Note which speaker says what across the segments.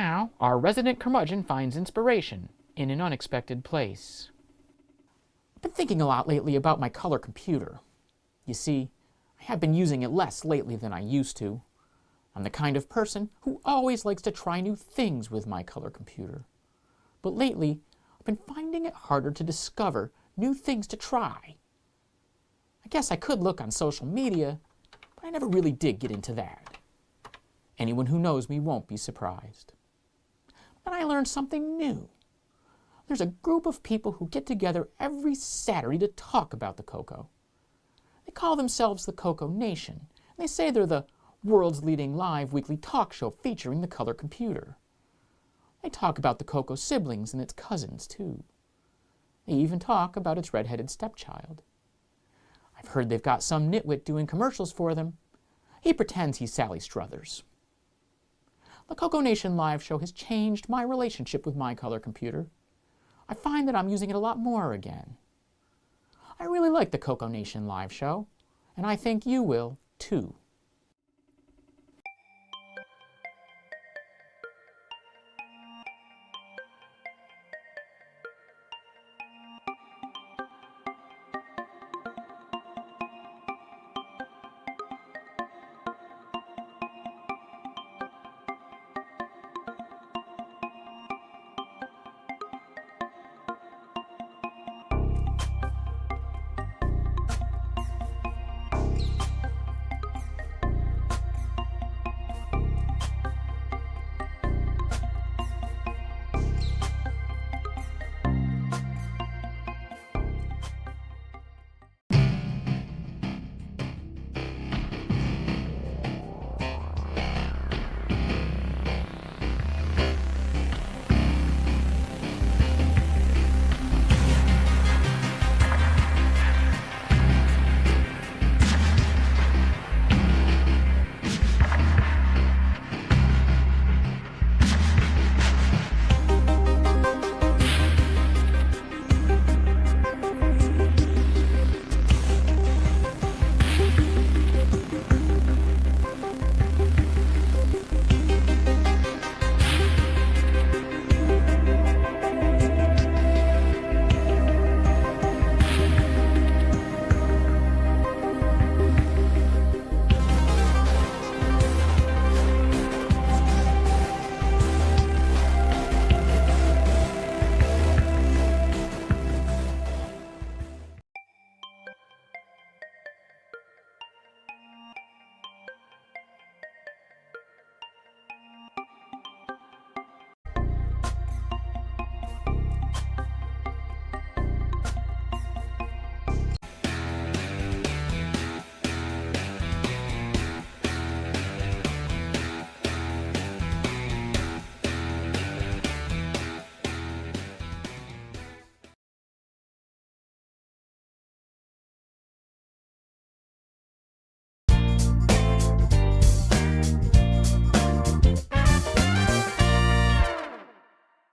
Speaker 1: now, our resident curmudgeon finds inspiration in an unexpected place. I've been thinking a lot lately about my color computer. You see, I have been using it less lately than I used to. I'm the kind of person who always likes to try new things with my color computer. But lately, I've been finding it harder to discover new things to try. I guess I could look on social media, but I never really did get into that. Anyone who knows me won't be surprised. Then I learned something new. There's a group of people who get together every Saturday to talk about the Coco. They call themselves the CoCoNation, and they say they're the world's leading live weekly talk show featuring the color computer. They talk about the Coco siblings and its cousins, too. They even talk about its red-headed stepchild. I've heard they've got some nitwit doing commercials for them. He pretends he's Sally Struthers. The CoCoNation live show has changed my relationship with my color computer. I find that I'm using it a lot more again. I really like the CoCoNation live show, and I think you will, too.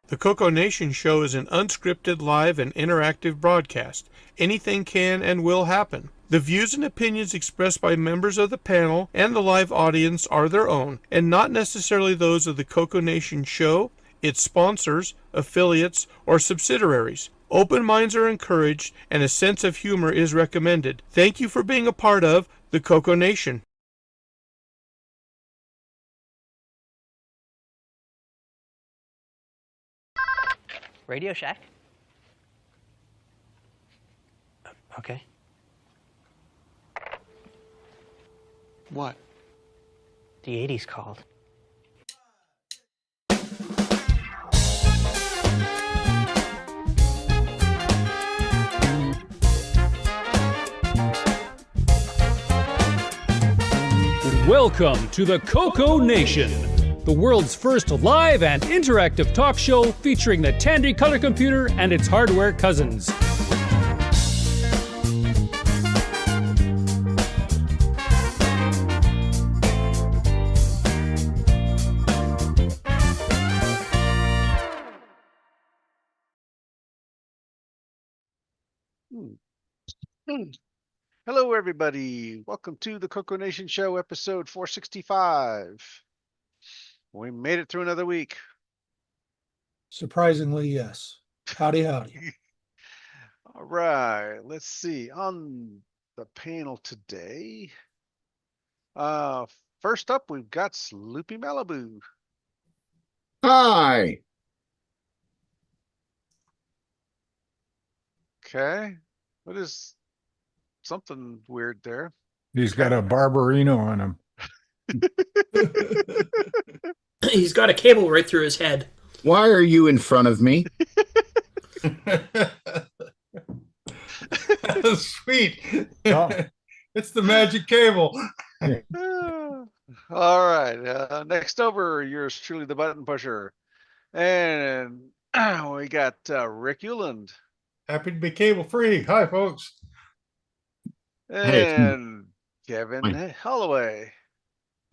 Speaker 2: The CoCoNation show is an unscripted, live, and interactive broadcast. Anything can and will happen. The views and opinions expressed by members of the panel and the live audience are their own, and not necessarily those of the CoCoNation show, its sponsors, affiliates, or subsidiaries. Open minds are encouraged, and a sense of humor is recommended. Thank you for being a part of the CoCoNation.
Speaker 3: Radio Shack? Okay.
Speaker 4: What?
Speaker 3: The 80s called.
Speaker 5: Welcome to the CoCoNation, the world's first live and interactive talk show featuring the Tandy color computer and its hardware cousins.
Speaker 4: Hello, everybody. Welcome to the CoCoNation Show, episode 465. We made it through another week.
Speaker 6: Surprisingly, yes. Howdy, howdy.
Speaker 4: All right, let's see. On the panel today, first up, we've got Sloopy Malibu.
Speaker 7: Hi.
Speaker 4: Okay. What is something weird there?
Speaker 8: He's got a Barbarino on him.
Speaker 9: He's got a cable right through his head.
Speaker 7: Why are you in front of me?
Speaker 6: Sweet.
Speaker 8: Oh.
Speaker 6: It's the magic cable.
Speaker 4: All right. Next over, yours truly, the button pusher. And we got Rick Euland.
Speaker 6: Happy to be cable free. Hi, folks.
Speaker 7: Hey,
Speaker 4: And Kevin
Speaker 7: Hi.
Speaker 4: Holloway.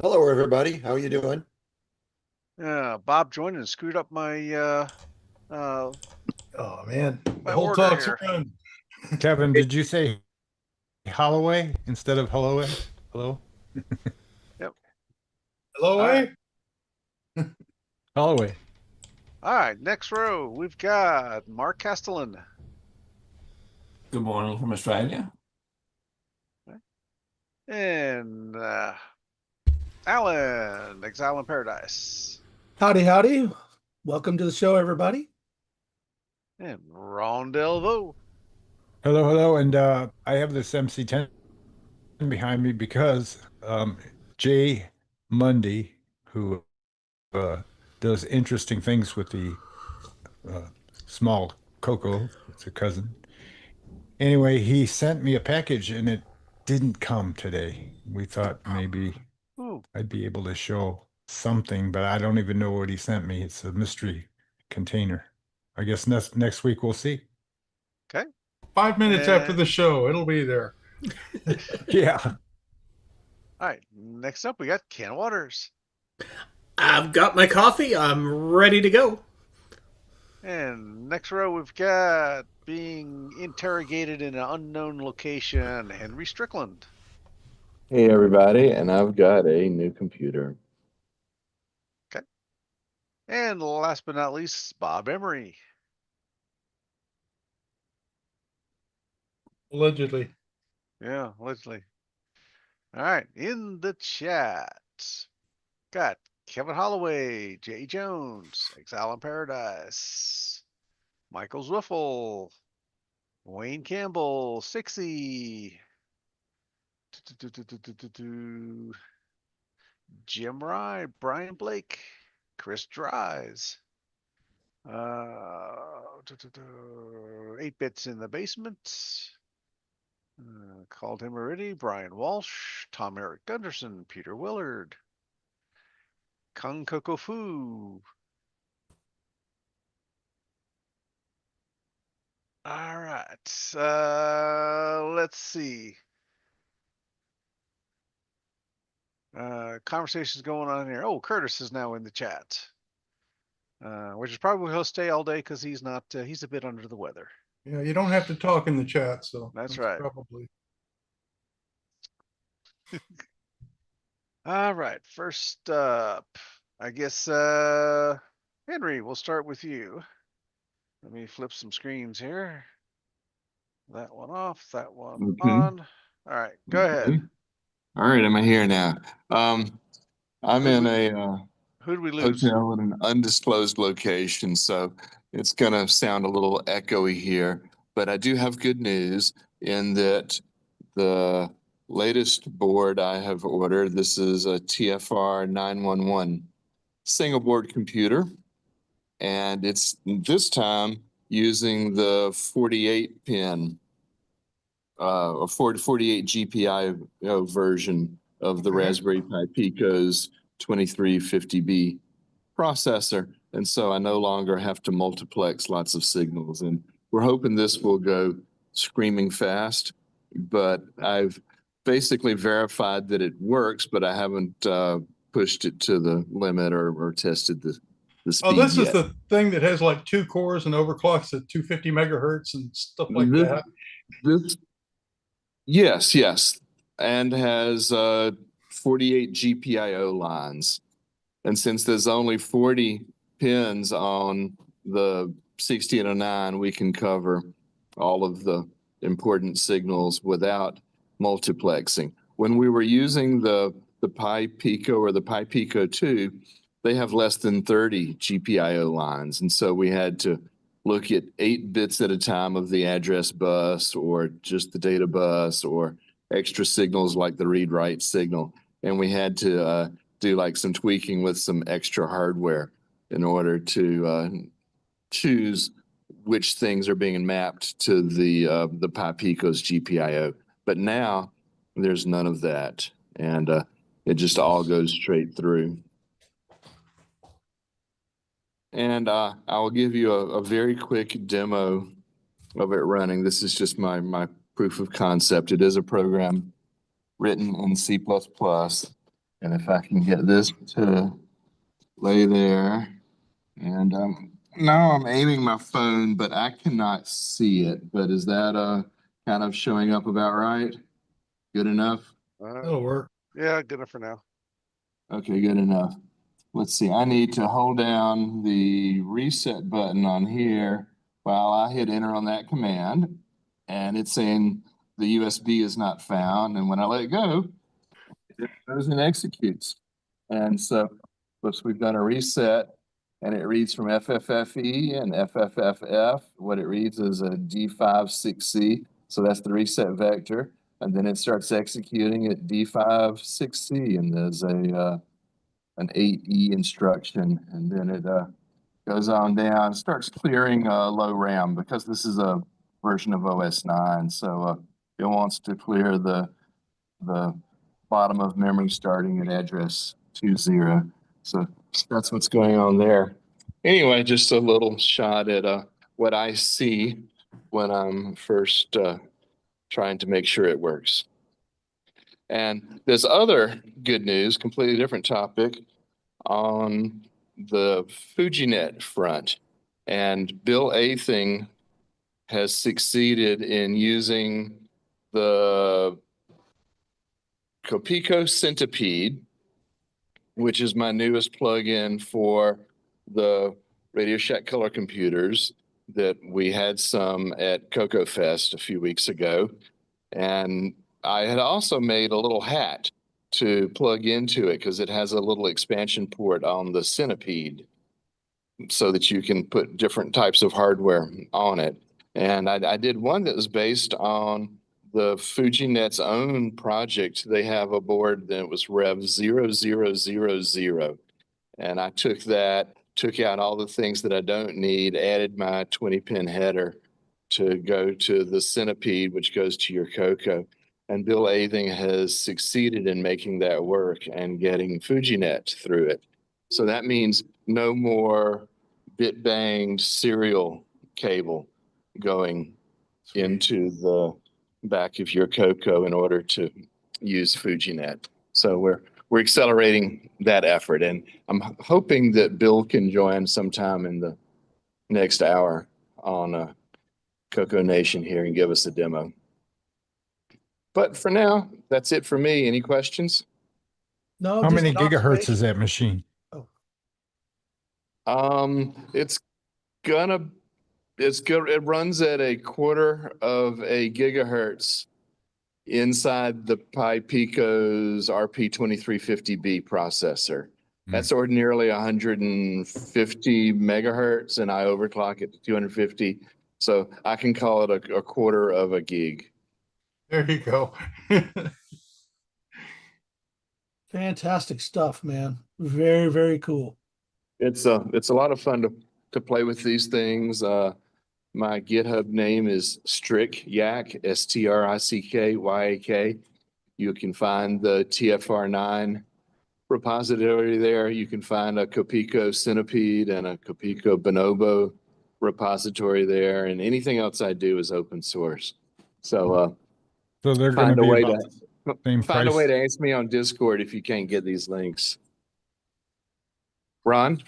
Speaker 10: Hello, everybody. How are you doing?
Speaker 4: Bob joined and screwed up my
Speaker 6: Oh, man.
Speaker 4: My
Speaker 6: The whole
Speaker 4: order
Speaker 6: talk's
Speaker 4: here.
Speaker 6: around.
Speaker 8: Kevin, did you say Holloway instead of Holloway? Hello?
Speaker 6: Hello,
Speaker 4: All
Speaker 6: eh?
Speaker 4: right.
Speaker 8: Holloway.
Speaker 4: All right, next row, we've got Mark Castellan.
Speaker 11: Good morning from Australia.
Speaker 4: And Alan, Exile in Paradise.
Speaker 6: Howdy, howdy. Welcome to the show, everybody.
Speaker 4: And Ron Delvo.
Speaker 8: Hello, hello. And I have this MC10 behind me because Jay Mundy, who does interesting things with the small Coco, it's a cousin. Anyway, he sent me a package and it didn't come today. We thought maybe I'd be able to show something, but I don't even know what he sent me. It's a mystery container. I guess next week we'll see.
Speaker 4: Okay.
Speaker 6: 5 minutes after the show, it'll be there.
Speaker 8: Yeah.
Speaker 4: All right, next up, we got Ken Waters.
Speaker 9: I've got my coffee. I'm ready to go.
Speaker 4: And next row, we've got being interrogated in an unknown location, Henry Strickland.
Speaker 12: Hey everybody, and I've got a new computer.
Speaker 4: Okay. And last but not least, Bob Emery.
Speaker 6: Allegedly.
Speaker 4: Yeah, allegedly. All right, in the chat, got Kevin Holloway, Jay Jones, Exile in Paradise, Michael Zwiffle, Wayne Campbell, Sixxie, Jim Rye, Brian Blake, Chris Dries, 8 bits in the basement. Called him already. Brian Walsh, Tom Eric Gunderson, Peter Willard, Kung Coco Fu. All right. Let's see. Conversations going on here. Oh, Curtis is now in the chat. Which is probably he'll stay all day because he's not. He's a bit under the weather.
Speaker 6: Yeah, you don't have to talk in the chat, so
Speaker 4: That's right.
Speaker 6: Probably.
Speaker 4: All right. First up, I guess Henry, we'll start with you. Let me flip some screens here. That one off, that one on. All right, go ahead.
Speaker 12: All right, am I here now? I'm in a
Speaker 4: Who did we lose?
Speaker 12: hotel in an undisclosed location, so it's gonna sound a little echoey here, but I do have good news in that the latest board I have ordered, this is a TFR 911 single board computer, and it's this time using the 48 pin or 48 GPIO version of the Raspberry Pi Pico's 2350B processor. And so I no longer have to multiplex lots of signals. And we're hoping this will go screaming fast, but I've basically verified that it works, but I haven't pushed it to the limit or tested the speed
Speaker 6: Oh, this
Speaker 12: yet.
Speaker 6: is the thing that has like 2 cores and overclocks at 250 megahertz and stuff like that.
Speaker 12: Yes, and has 48 GPIO lines. And since there's only 40 pins on the 1609, we can cover all of the important signals without multiplexing. When we were using the Pi Pico or the Pi Pico 2, they have less than 30 GPIO lines. And so we had to look at 8 bits at a time of the address bus or just the data bus or extra signals like the read-write signal. And we had to do like some tweaking with some extra hardware in order to choose which things are being mapped to the Pi Pico's GPIO. But now there's none of that. And it just all goes straight through. And I will give you a very quick demo of it running. This is just my proof of concept. It is a program written in C++. And if I can get this to lay there. And now I'm aiming my phone, but I cannot see it. But is that kind of showing up about right? Good enough?
Speaker 6: That'll work.
Speaker 4: Yeah, good enough for now.
Speaker 12: Okay, good enough. Let's see, I need to hold down the reset button on here while I hit enter on that command. And it's saying the USB is not found. And when I let go, it goes and executes. And so we've done a reset and it reads from FFFE and FFFF. What it reads is a D5 Sixxie. So that's the reset vector. And then it starts executing at D5 Sixxie, and there's an 8E instruction, and then it goes on down, starts clearing low RAM because this is a version of OS 9. So it wants to clear the bottom of memory starting at address 20. So that's what's going on there. Anyway, just a little shot at what I see when I'm first trying to make sure it works. And there's other good news, completely different topic, on the FujiNet front. And BillA thing has succeeded in using the Copico Centipede, which is my newest plugin for the Radio Shack color computers that we had some at Coco Fest a few weeks ago. And I had also made a little hat to plug into it because it has a little expansion port on the Centipede so that you can put different types of hardware on it. And I did one that was based on the FujiNet's own project. They have a board that was Rev 0000. And I took that, took out all the things that I don't need, added my 20-pin header to go to the Centipede, which goes to your Coco. And BillA thing has succeeded in making that work and getting FujiNet through it. So that means no more bit-banged serial cable going into the back of your Coco in order to use FujiNet. So we're accelerating that effort, and I'm hoping that Bill can join sometime in the next hour on CoCoNation here and give us a demo. But for now, that's it for me. Any questions?
Speaker 6: No.
Speaker 8: How
Speaker 6: just
Speaker 8: many gigahertz
Speaker 6: observation.
Speaker 8: is that machine?
Speaker 12: It runs at a quarter of a gigahertz inside the Pi Pico's RP2350B processor. That's ordinarily 150 megahertz, and I overclock it to 250. So I can call it a quarter of a gig.
Speaker 6: There you go.
Speaker 13: Fantastic stuff, man. Very, very cool.
Speaker 12: It's a lot of fun to play with these things. My GitHub name is Strickyak, STRICKYAK. You can find the TFR9 repository there. You can find a Copico Centipede and a Copico Bonobo repository there, and anything else I do is open source. So
Speaker 8: they're going to be about the same
Speaker 12: find a
Speaker 8: price.
Speaker 12: way to ask me on Discord if you can't get these links. Ron?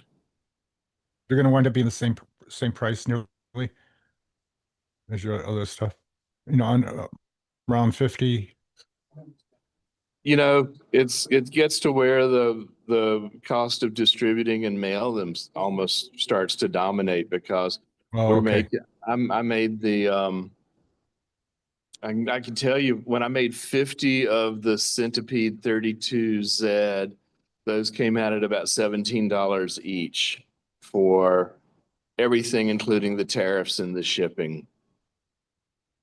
Speaker 8: They're going to wind up being the same price nearly as your other stuff. You know, on around 50.
Speaker 12: it gets to where the cost of distributing and mail them almost starts to dominate because
Speaker 8: Oh, okay.
Speaker 12: I made the I can tell you when I made 50 of the Centipede 32Z, those came out at about $17 each for everything, including the tariffs and the shipping.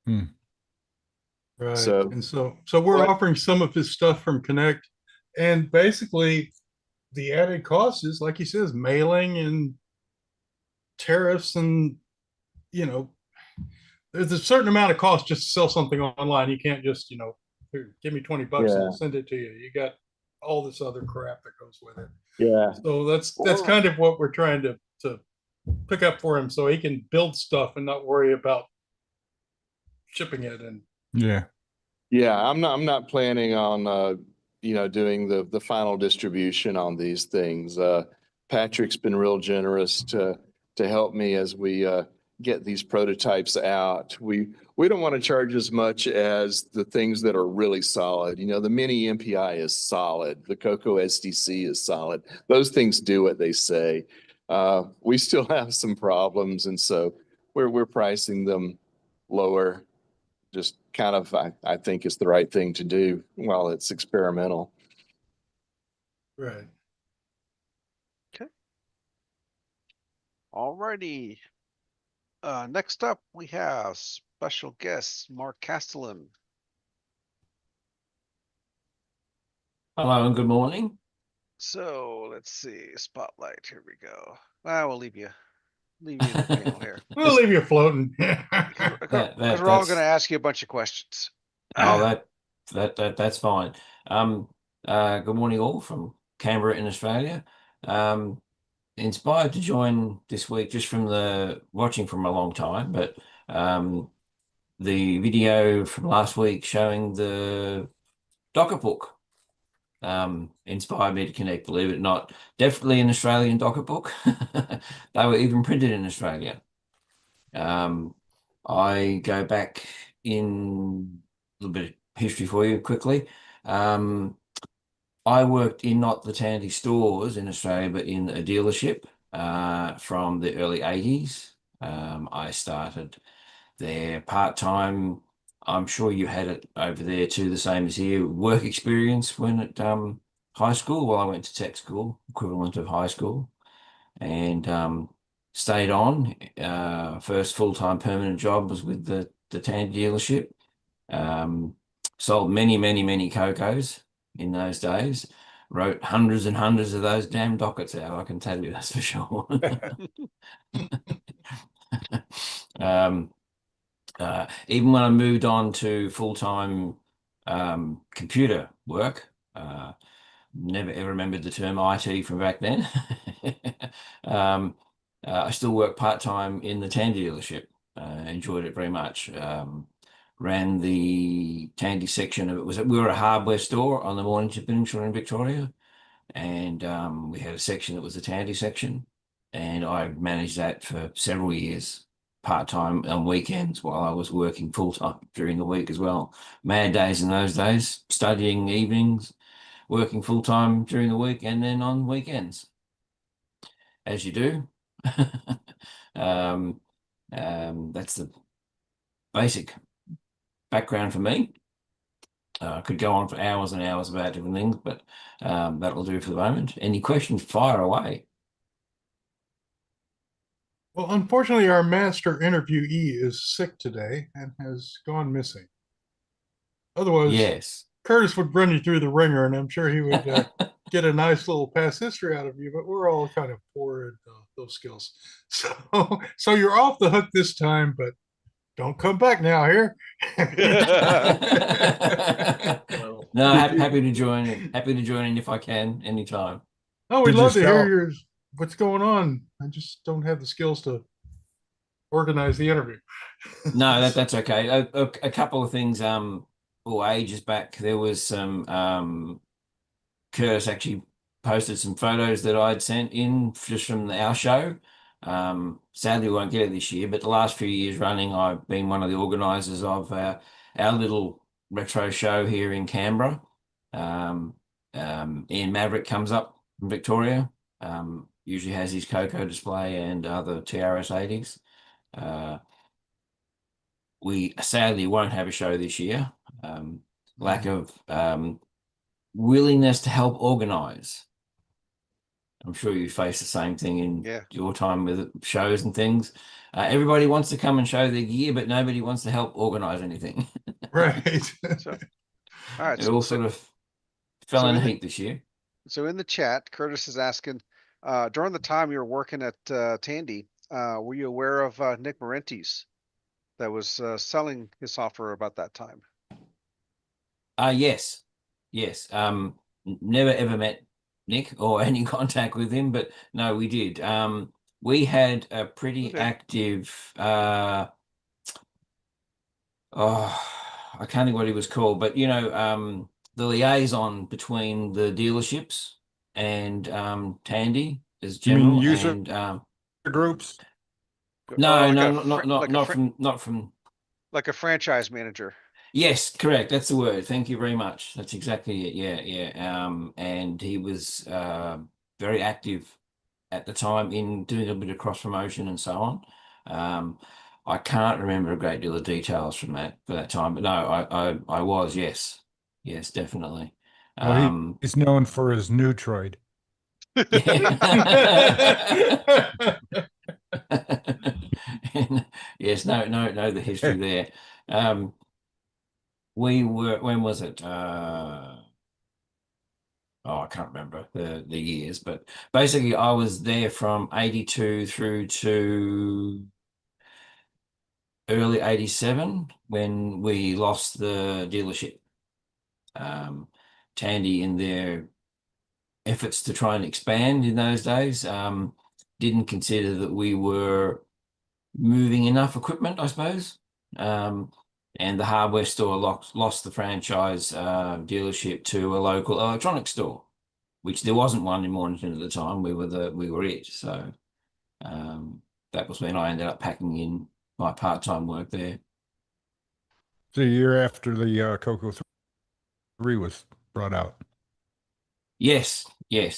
Speaker 6: Right.
Speaker 12: So-
Speaker 6: And so we're offering some of his stuff from Connect, and basically the added cost is, like he says, mailing and tariffs, and there's a certain amount of cost just to sell something online. You can't just, here, give me $20 and
Speaker 12: Yeah.
Speaker 6: I'll send it to you. You got all this other crap that goes with it.
Speaker 12: Yeah.
Speaker 6: So that's kind of what we're trying to pick up for him, so he can build stuff and not worry about shipping it. And
Speaker 8: Yeah.
Speaker 12: Yeah, I'm not planning on doing the final distribution on these things. Patrick's been real generous to help me as we get these prototypes out. We don't want to charge as much as the things that are really solid. The mini MPI is solid. The Coco SDC is solid. Those things do what they say. We still have some problems, and so we're pricing them lower. Just kind of, I think it's the right thing to do while it's experimental.
Speaker 6: right.
Speaker 4: Alrighty. Next up, we have special guest Mark Castellan.
Speaker 11: Hello and good morning.
Speaker 4: So let's see, spotlight. Here we go. We'll leave you in the panel here.
Speaker 6: We'll leave you floating.
Speaker 4: Because we're all going to ask you a bunch of questions.
Speaker 11: Oh, that's fine. Good morning all from Canberra in Australia. Inspired to join this week just from watching from a long time, but the video from last week showing the docket book inspired me to connect, believe it or not. Definitely an Australian docket book. They were even printed in Australia. I go back in a little bit of history for you quickly. I worked in not the Tandy stores in Australia, but in a dealership from the early 80s. I started there part-time. I'm sure you had it over there too, the same as here. Work experience when at high school. Well, I went to tech school, equivalent of high school, and stayed on. First full-time permanent job was with the Tandy dealership. Sold many Cocos in those days. Wrote hundreds and hundreds of those damn dockets out, I can tell you, that's for sure. Even when I moved on to full-time computer work, never ever remembered the term IT from back then. I still work part-time in the Tandy dealership. Enjoyed it very much. Ran the Tandy section of it. We were a hardware store on the Mornington Peninsula in Victoria, and we had a section that was the Tandy section, and I managed that for several years, part-time on weekends while I was working full-time during the week as well. Mad days in those days, studying evenings, working full-time during the week, and then on weekends, as you do. That's the basic background for me. Could go on for hours and hours about different things, but that'll do for the moment. Any questions, fire away.
Speaker 6: Well, unfortunately, our master interviewee is sick today and has gone missing. Otherwise,
Speaker 11: Yes.
Speaker 6: Curtis would run you through the ringer, and I'm sure he would get a nice little past history out of you, but we're all kind of poor at those skills. So you're off the hook this time, but don't come back now here.
Speaker 11: No, happy to join in. Happy to join in if I can, anytime.
Speaker 6: Oh, we'd
Speaker 8: Did you
Speaker 6: love to
Speaker 8: sell-
Speaker 6: hear what's going on. I just don't have the skills to organize the interview.
Speaker 11: No, that's okay. A couple of things. Ages back, there was some. Curtis actually posted some photos that I'd sent in just from our show. Sadly, we won't get it this year, but the last few years running, I've been one of the organisers of our little retro show here in Canberra. Ian Maverick comes up from Victoria. Usually has his Coco display and other TRS 80s. We sadly won't have a show this year. Lack of willingness to help organize. I'm sure you face the same thing in your time with shows and things. Everybody wants to come and show their gear, but nobody wants to help organize anything.
Speaker 6: Right.
Speaker 4: So, all right.
Speaker 11: It all sort of fell in the heat this year.
Speaker 4: So in the chat, Curtis is asking, during the time you were working at Tandy, were you aware of Nick Marentes that was selling his software about that time?
Speaker 11: Yes. Never ever met Nick or any contact with him, but no, we did. We had a pretty active I can't think what he was called, but you know, the liaison between the dealerships and Tandy as general.
Speaker 8: You mean user
Speaker 11: and
Speaker 8: groups?
Speaker 11: No, not from
Speaker 4: like a franchise manager.
Speaker 11: Yes, correct. That's the word. Thank you very much. That's exactly it. Yeah. And he was very active at the time in doing a bit of cross promotion and so on. I can't remember a great deal of details from that for that time, but no, I was, yes, definitely.
Speaker 8: Well, he's known for his Neutroid.
Speaker 11: Yes, no, the history there. We were, when was it? I can't remember the years, but basically I was there from 82 through to early 87 when we lost the dealership. Tandy, in their efforts to try and expand in those days, didn't consider that we were moving enough equipment, I suppose. And the hardware store lost the franchise dealership to a local electronics store, which there wasn't one in Mornington at the time. We were it. So that was when I ended up packing in my part-time work there.
Speaker 8: The year after the Coco 3 was brought out.
Speaker 11: Yes. We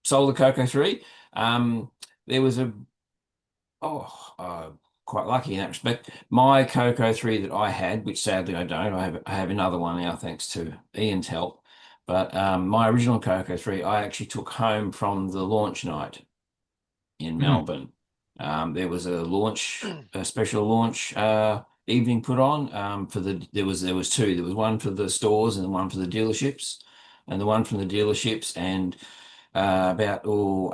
Speaker 11: sold the Coco 3. There was quite lucky in that respect. My Coco 3 that I had, which sadly I don't, I have another one now thanks to Ian's help. But my original Coco 3, I actually took home from the launch night in Melbourne. There was a special launch evening put on for the. There was two. There was one for the stores and one for the dealerships, and the one from the dealerships and about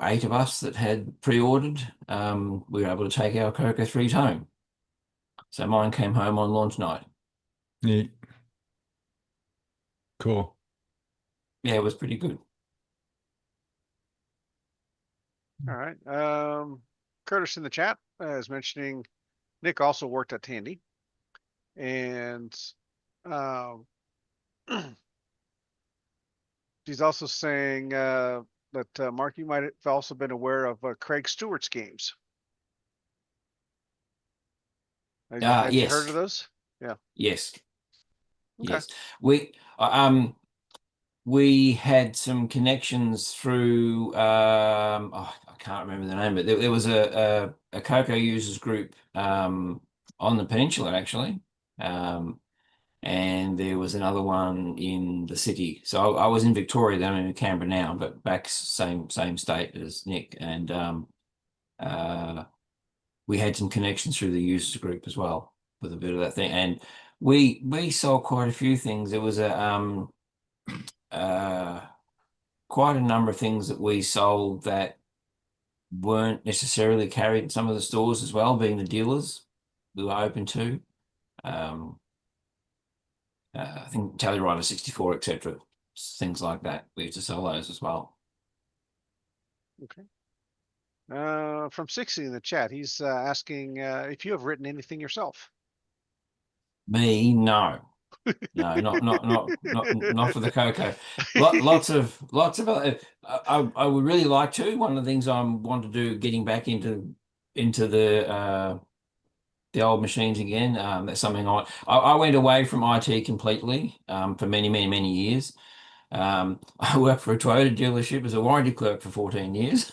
Speaker 11: 8 of us that had pre-ordered, we were able to take our Coco 3s home. So mine came home on launch night.
Speaker 8: Neat. Cool.
Speaker 11: Yeah, it was pretty good.
Speaker 4: All right. Curtis in the chat is mentioning Nick also worked at Tandy. And he's also saying that Mark, you might have also been aware of Craig Stewart's games. Have you heard of those? Yeah.
Speaker 11: Yes.
Speaker 4: Okay.
Speaker 11: Yes. We had some connections through I can't remember the name, but there was a Coco users group on the peninsula actually. And there was another one in the city. So I was in Victoria, then I'm in Canberra now, but back same state as Nick. And we had some connections through the users group as well with a bit of that thing. And we sold quite a few things. There was quite a number of things that we sold that weren't necessarily carried in some of the stores as well, being the dealers we were open to. I think Telluride 64, etc. Things like that. We used to sell those as well.
Speaker 4: Okay. From Sixxie in the chat, he's asking if you have written anything yourself.
Speaker 11: Me, no. No, not for the Coco. Lots of I would really like to. One of the things I want to do, getting back into the the old machines again. That's something I went away from IT completely for many years. I worked for a Toyota dealership as a warranty clerk for 14 years.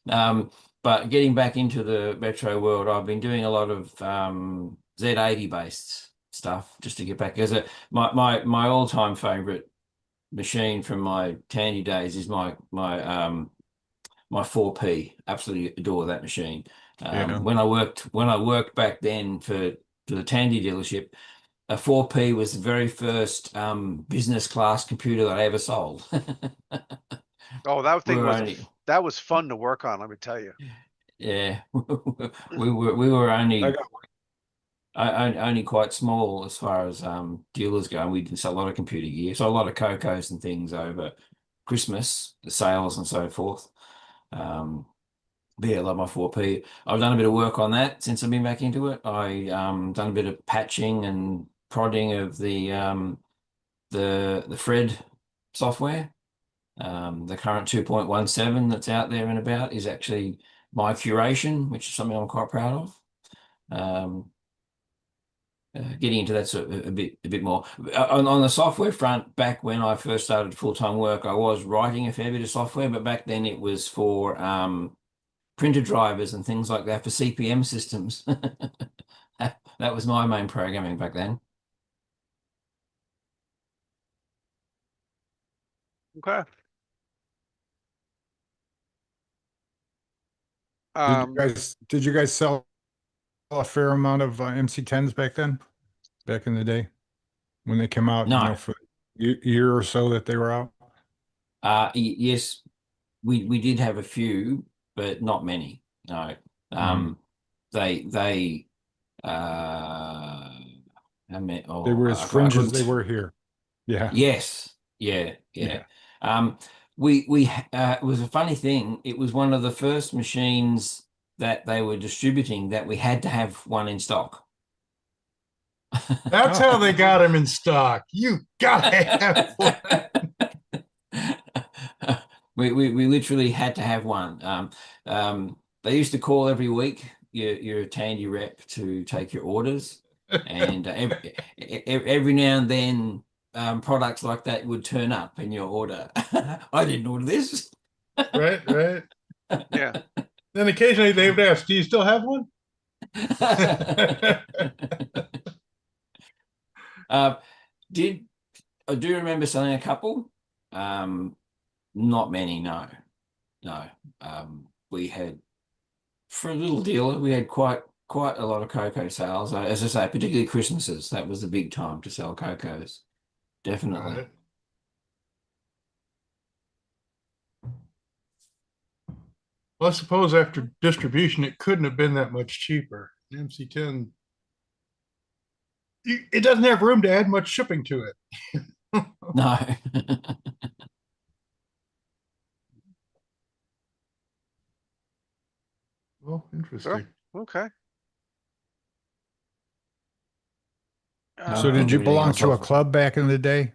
Speaker 11: But getting back into the retro world, I've been doing a lot of Z80 based stuff just to get back. As my all-time favorite machine from my Tandy days is my 4P. Absolutely adore that machine. When I worked back then for the Tandy dealership, a 4P was the very first business class computer that I ever sold.
Speaker 4: Oh, that was fun to work on, let me tell you.
Speaker 11: Yeah, we were only only quite small as far as dealers go. We didn't sell a lot of computer gear, so a lot of Cocos and things over Christmas, the sales and so forth. But yeah, I love my 4P. I've done a bit of work on that since I've been back into it. I done a bit of patching and prodding of the Fred software. The current 2.17 that's out there and about is actually my curation, which is something I'm quite proud of. Getting into that sort of a bit more on the software front. Back when I first started full-time work, I was writing a fair bit of software, but back then it was for printer drivers and things like that for CPM systems. That was my main programming back then.
Speaker 4: Okay.
Speaker 8: Did you guys sell a fair amount of MC10s back then? Back in the day when they came out,
Speaker 11: No.
Speaker 8: for a year or so that they were out?
Speaker 11: Yes, we did have a few, but not many. No. They
Speaker 8: were as fringe as they were here. Yeah.
Speaker 11: Yes. Yeah. It was a funny thing. It was one of the first machines that they were distributing that we had to have one in stock.
Speaker 6: That's how they got them in stock. You gotta have one.
Speaker 11: We literally had to have one. They used to call every week your Tandy rep to take your orders, and every now and then products like that would turn up in your order. I didn't order this.
Speaker 6: Right.
Speaker 4: Yeah.
Speaker 6: Then occasionally they would ask, "Do you still have one?"
Speaker 11: I do remember selling a couple. Not many, no. We had, for a little dealer, we had quite a lot of Coco sales. As I say, particularly Christmases. That was the big time to sell Cocos. Definitely.
Speaker 6: Well, I suppose after distribution, it couldn't have been that much cheaper. An MC10, it doesn't have room to add much shipping to it.
Speaker 11: No.
Speaker 6: Well, interesting.
Speaker 4: Okay.
Speaker 8: So did you belong to a club back in the day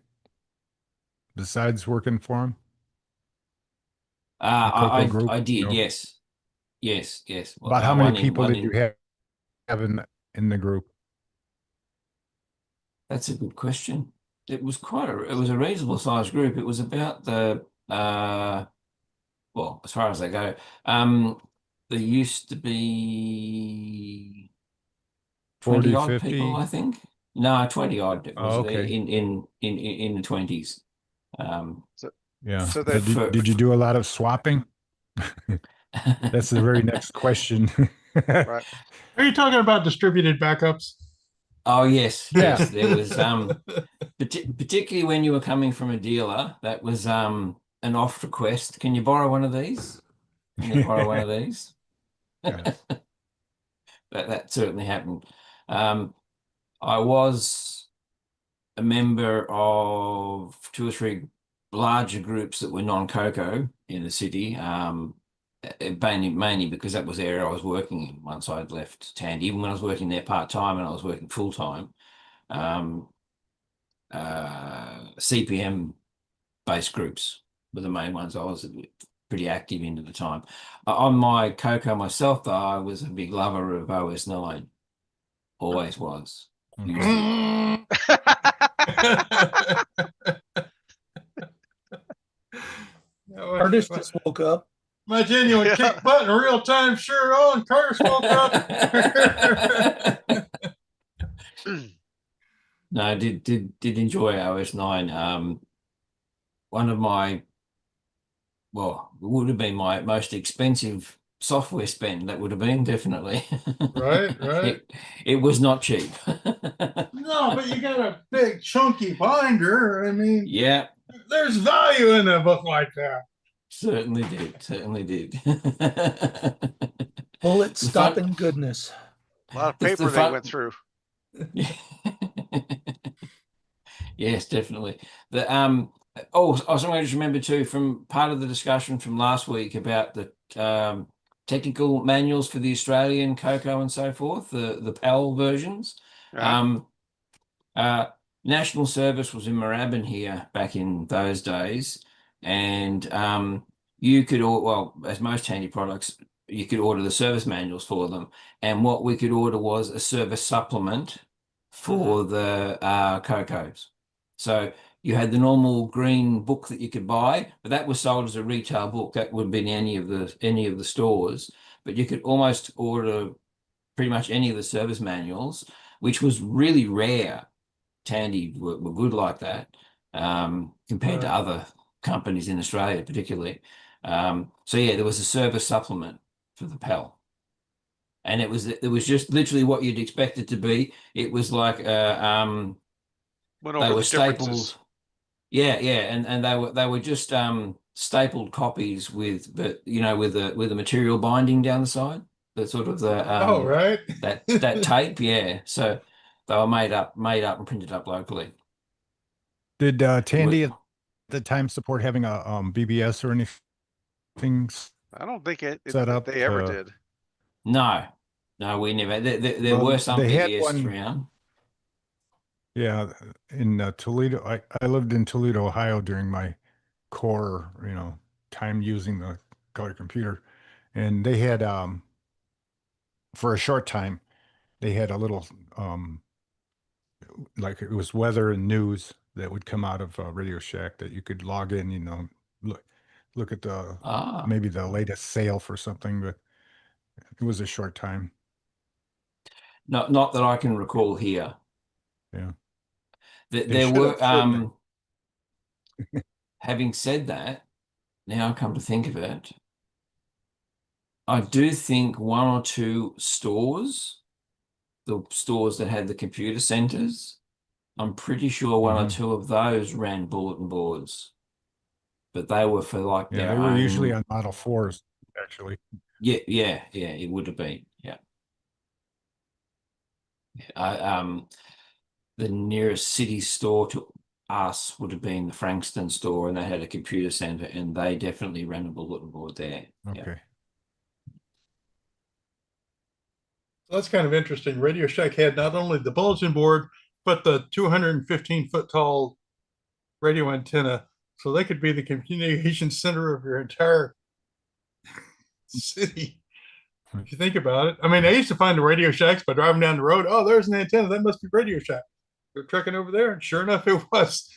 Speaker 8: besides working for them?
Speaker 11: I did, yes.
Speaker 8: About how many people did you have in the group?
Speaker 11: That's a good question. It was it was a reasonable sized group. It was about the well, as far as they go, there used to be 20 odd
Speaker 8: 50?
Speaker 11: people, I think. No, 20 odd. It was
Speaker 8: okay.
Speaker 11: in the 20s.
Speaker 8: Yeah.
Speaker 4: So
Speaker 8: did you do a lot of swapping? That's the very next question.
Speaker 4: Right.
Speaker 6: Are you talking about distributed backups?
Speaker 11: Oh yes. There was particularly when you were coming from a dealer, that was an off request. Can you borrow one of these? Can you borrow one of these?
Speaker 8: Yeah.
Speaker 11: That certainly happened. I was a member of 2 or 3 larger groups that were non-Coco in the city, mainly because that was the area I was working in once I'd left Tandy. Even when I was working there part-time and I was working full-time, CPM-based groups were the main ones I was with. pretty active into the time. On my Coco myself, though, I was a big lover of OS 9. Always was. Used it.
Speaker 13: Artist just woke up.
Speaker 6: My genuine kick button, real time shirt on. Curtis woke up.
Speaker 11: No, I did enjoy OS 9. One of my, well, it would have been my most expensive software spend. That would have been definitely.
Speaker 6: Right.
Speaker 11: It was not cheap.
Speaker 6: No, but you got a big chunky binder. I mean,
Speaker 11: Yeah,
Speaker 6: there's value in a book like that.
Speaker 11: certainly did.
Speaker 13: Bullet stopping goodness.
Speaker 4: A lot of
Speaker 11: It's the
Speaker 4: paper they
Speaker 11: fun-
Speaker 4: went through.
Speaker 11: Yes, definitely. The also I just remember too from part of the discussion from last week about the technical manuals for the Australian Coco and so forth, the PAL versions.
Speaker 4: Yeah.
Speaker 11: National Service was in Moorabbin here back in those days, and you could as most Tandy products, you could order the service manuals for them, and what we could order was a service supplement for the Cocos. So you had the normal green book that you could buy, but that was sold as a retail book. That would have been any of the stores, but you could almost order pretty much any of the service manuals, which was really rare. Tandy were good like that, compared to other companies in Australia, particularly. So yeah, there was a service supplement for the PAL, and it was just literally what you'd expect it to be. It was like they were stapled. Yeah, and they were just stapled copies with the material binding down the side, the sort of the
Speaker 6: right.
Speaker 11: that tape. Yeah, so they were made up and printed up locally.
Speaker 8: Did Tandy at the time support having a BBS or anything
Speaker 4: I don't think
Speaker 8: set up?
Speaker 4: they ever did.
Speaker 11: No, we never. There were some BBS around.
Speaker 8: Yeah, in Toledo, I lived in Toledo, Ohio during my core, time using the color computer, and they had for a short time, they had a little like it was weather and news that would come out of Radio Shack that you could log in, look at the maybe the latest sale for something, but it was a short time.
Speaker 11: Not that I can recall here.
Speaker 8: Yeah.
Speaker 11: There were having said that, now I come to think of it, I do think one or two stores, the stores that had the computer centers, I'm pretty sure one or two of those ran bulletin boards, but they were for like their
Speaker 8: they were
Speaker 11: own...
Speaker 8: usually on Model 4s, actually.
Speaker 11: Yeah, it would have been. Yeah. The nearest city store to us would have been the Frankston store, and they had a computer center, and they definitely ran a bulletin board there.
Speaker 8: Okay.
Speaker 11: Yeah.
Speaker 6: So that's kind of interesting. Radio Shack had not only the bulletin board, but the 215-foot tall radio antenna. So they could be the communication center of your entire city. If you think about it. I mean, I used to find the Radio Shacks by driving down the road. Oh, there's an antenna. That must be Radio Shack. We're trekking over there, and sure enough, it was.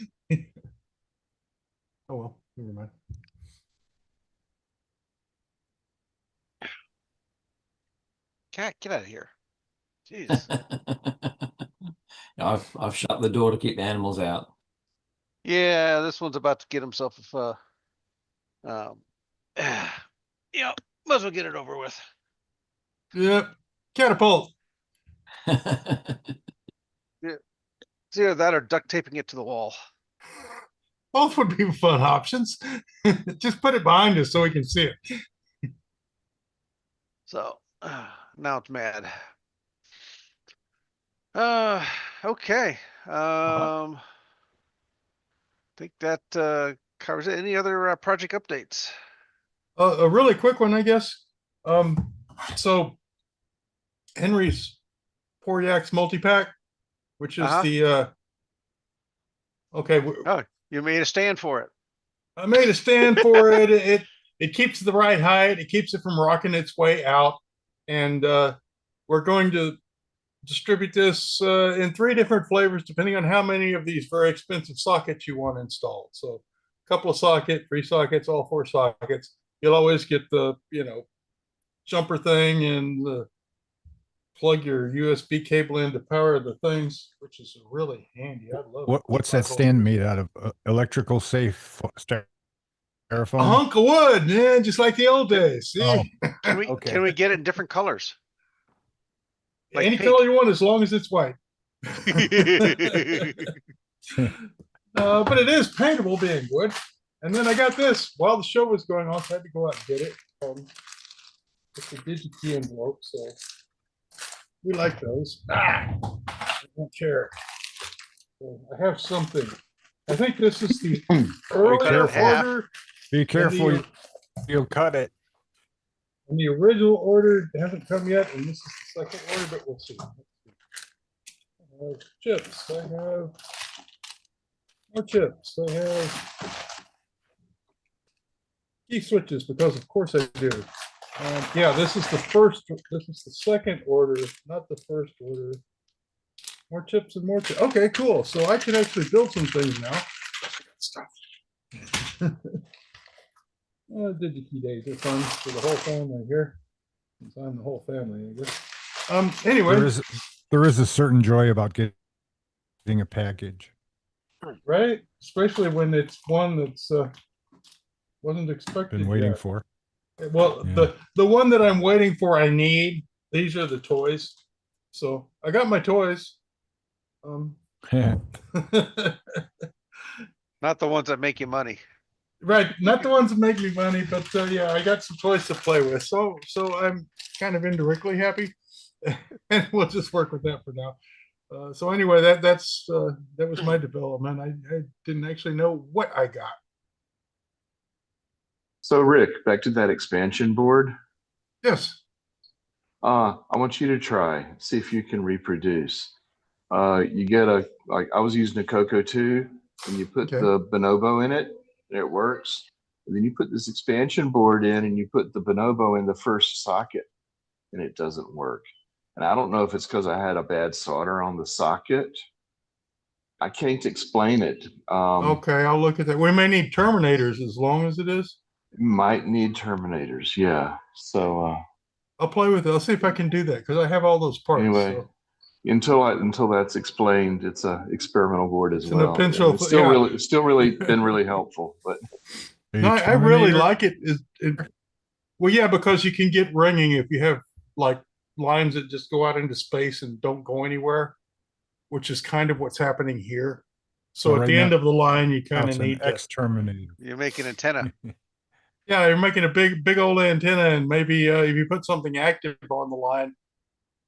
Speaker 6: Oh, well, never mind.
Speaker 4: Cat, get out of here. Jeez.
Speaker 11: I've shut the door to keep the animals out.
Speaker 4: Yeah, this one's about to get himself might as well get it over with.
Speaker 6: Yep. Catapult.
Speaker 4: Yeah. It's either that or duct taping it to the wall.
Speaker 6: Both would be fun options. Just put it behind us so we can see it.
Speaker 4: So now it's mad. Okay. I think that covers it. Any other project updates?
Speaker 6: A really quick one, I guess. So Henry's Poor Yaks multi-pack, which is the okay.
Speaker 4: Oh, you made a stand for it.
Speaker 6: I made a stand for it. it keeps the right height. It keeps it from rocking its way out. And we're going to distribute this in 3 different flavors, depending on how many of these very expensive sockets you want installed. So a couple of sockets, 3 sockets, all 4 sockets. You'll always get the, jumper thing and plug your USB cable in to power the things, which is really handy. I love it.
Speaker 8: What's that stand made out of? Electrical safe styrofoam?
Speaker 6: A hunk of wood, man, just like the old days. See?
Speaker 8: Oh.
Speaker 4: Can we get it in different colors? Like
Speaker 6: Any
Speaker 4: pink.
Speaker 6: color you want, as long as it's white. But it is paintable being wood. And then I got this while the show was going on, so I had to go out and get it. It's a DigiKey envelope, so we like those. I don't care. So I have something. I think this is the early order.
Speaker 8: Be careful, you'll cut it.
Speaker 6: And the original order hasn't come yet, and this is the second order, but we'll see. I have chips. I have more chips. I have key switches, because of course I do. Yeah, this is the first. This is the second order, not the first order. More chips and more chips. Okay, cool. So I can actually build some things now. Stuff. DigiKey days are fun for the whole family here. Since I'm the whole family, I guess. Anyway,
Speaker 8: there is a certain joy about getting a package,
Speaker 6: right? Especially when it's one that's wasn't expected.
Speaker 8: Been waiting
Speaker 6: yet.
Speaker 8: for.
Speaker 6: Well,
Speaker 8: Yeah.
Speaker 6: the one that I'm waiting for, I need. These are the toys. So I got my toys.
Speaker 4: Not the ones that make you money.
Speaker 6: Right, not the ones that make me money, but yeah, I got some toys to play with. So I'm kind of indirectly happy, and we'll just work with that for now. So anyway, that was my development. I didn't actually know what I got.
Speaker 12: So Rick, back to that expansion board.
Speaker 6: Yes.
Speaker 12: I want you to try, see if you can reproduce. You get I was using a Coco 2, and you put the bonobo in it, and it works. And then you put this expansion board in, and you put the bonobo in the first socket, and it doesn't work. And I don't know if it's because I had a bad solder on the socket. I can't explain it.
Speaker 6: Okay, I'll look at that. We may need terminators as long as it is.
Speaker 12: Might need terminators, yeah. So
Speaker 6: I'll play with it. I'll see if I can do that, because I have all those parts.
Speaker 12: anyway,
Speaker 6: So.
Speaker 12: until that's explained, it's a experimental board as
Speaker 6: It's an
Speaker 12: well.
Speaker 6: pencil,
Speaker 12: It's still
Speaker 6: yeah.
Speaker 12: really been really helpful. But
Speaker 6: No, I really like it. Well, yeah, because you can get ringing if you have like lines that just go out into space and don't go anywhere, which is kind of what's happening here. So at the end of the line, you kind of need
Speaker 8: X terminator.
Speaker 4: You make an antenna.
Speaker 6: Yeah, you're making a big old antenna, and maybe if you put something active on the line,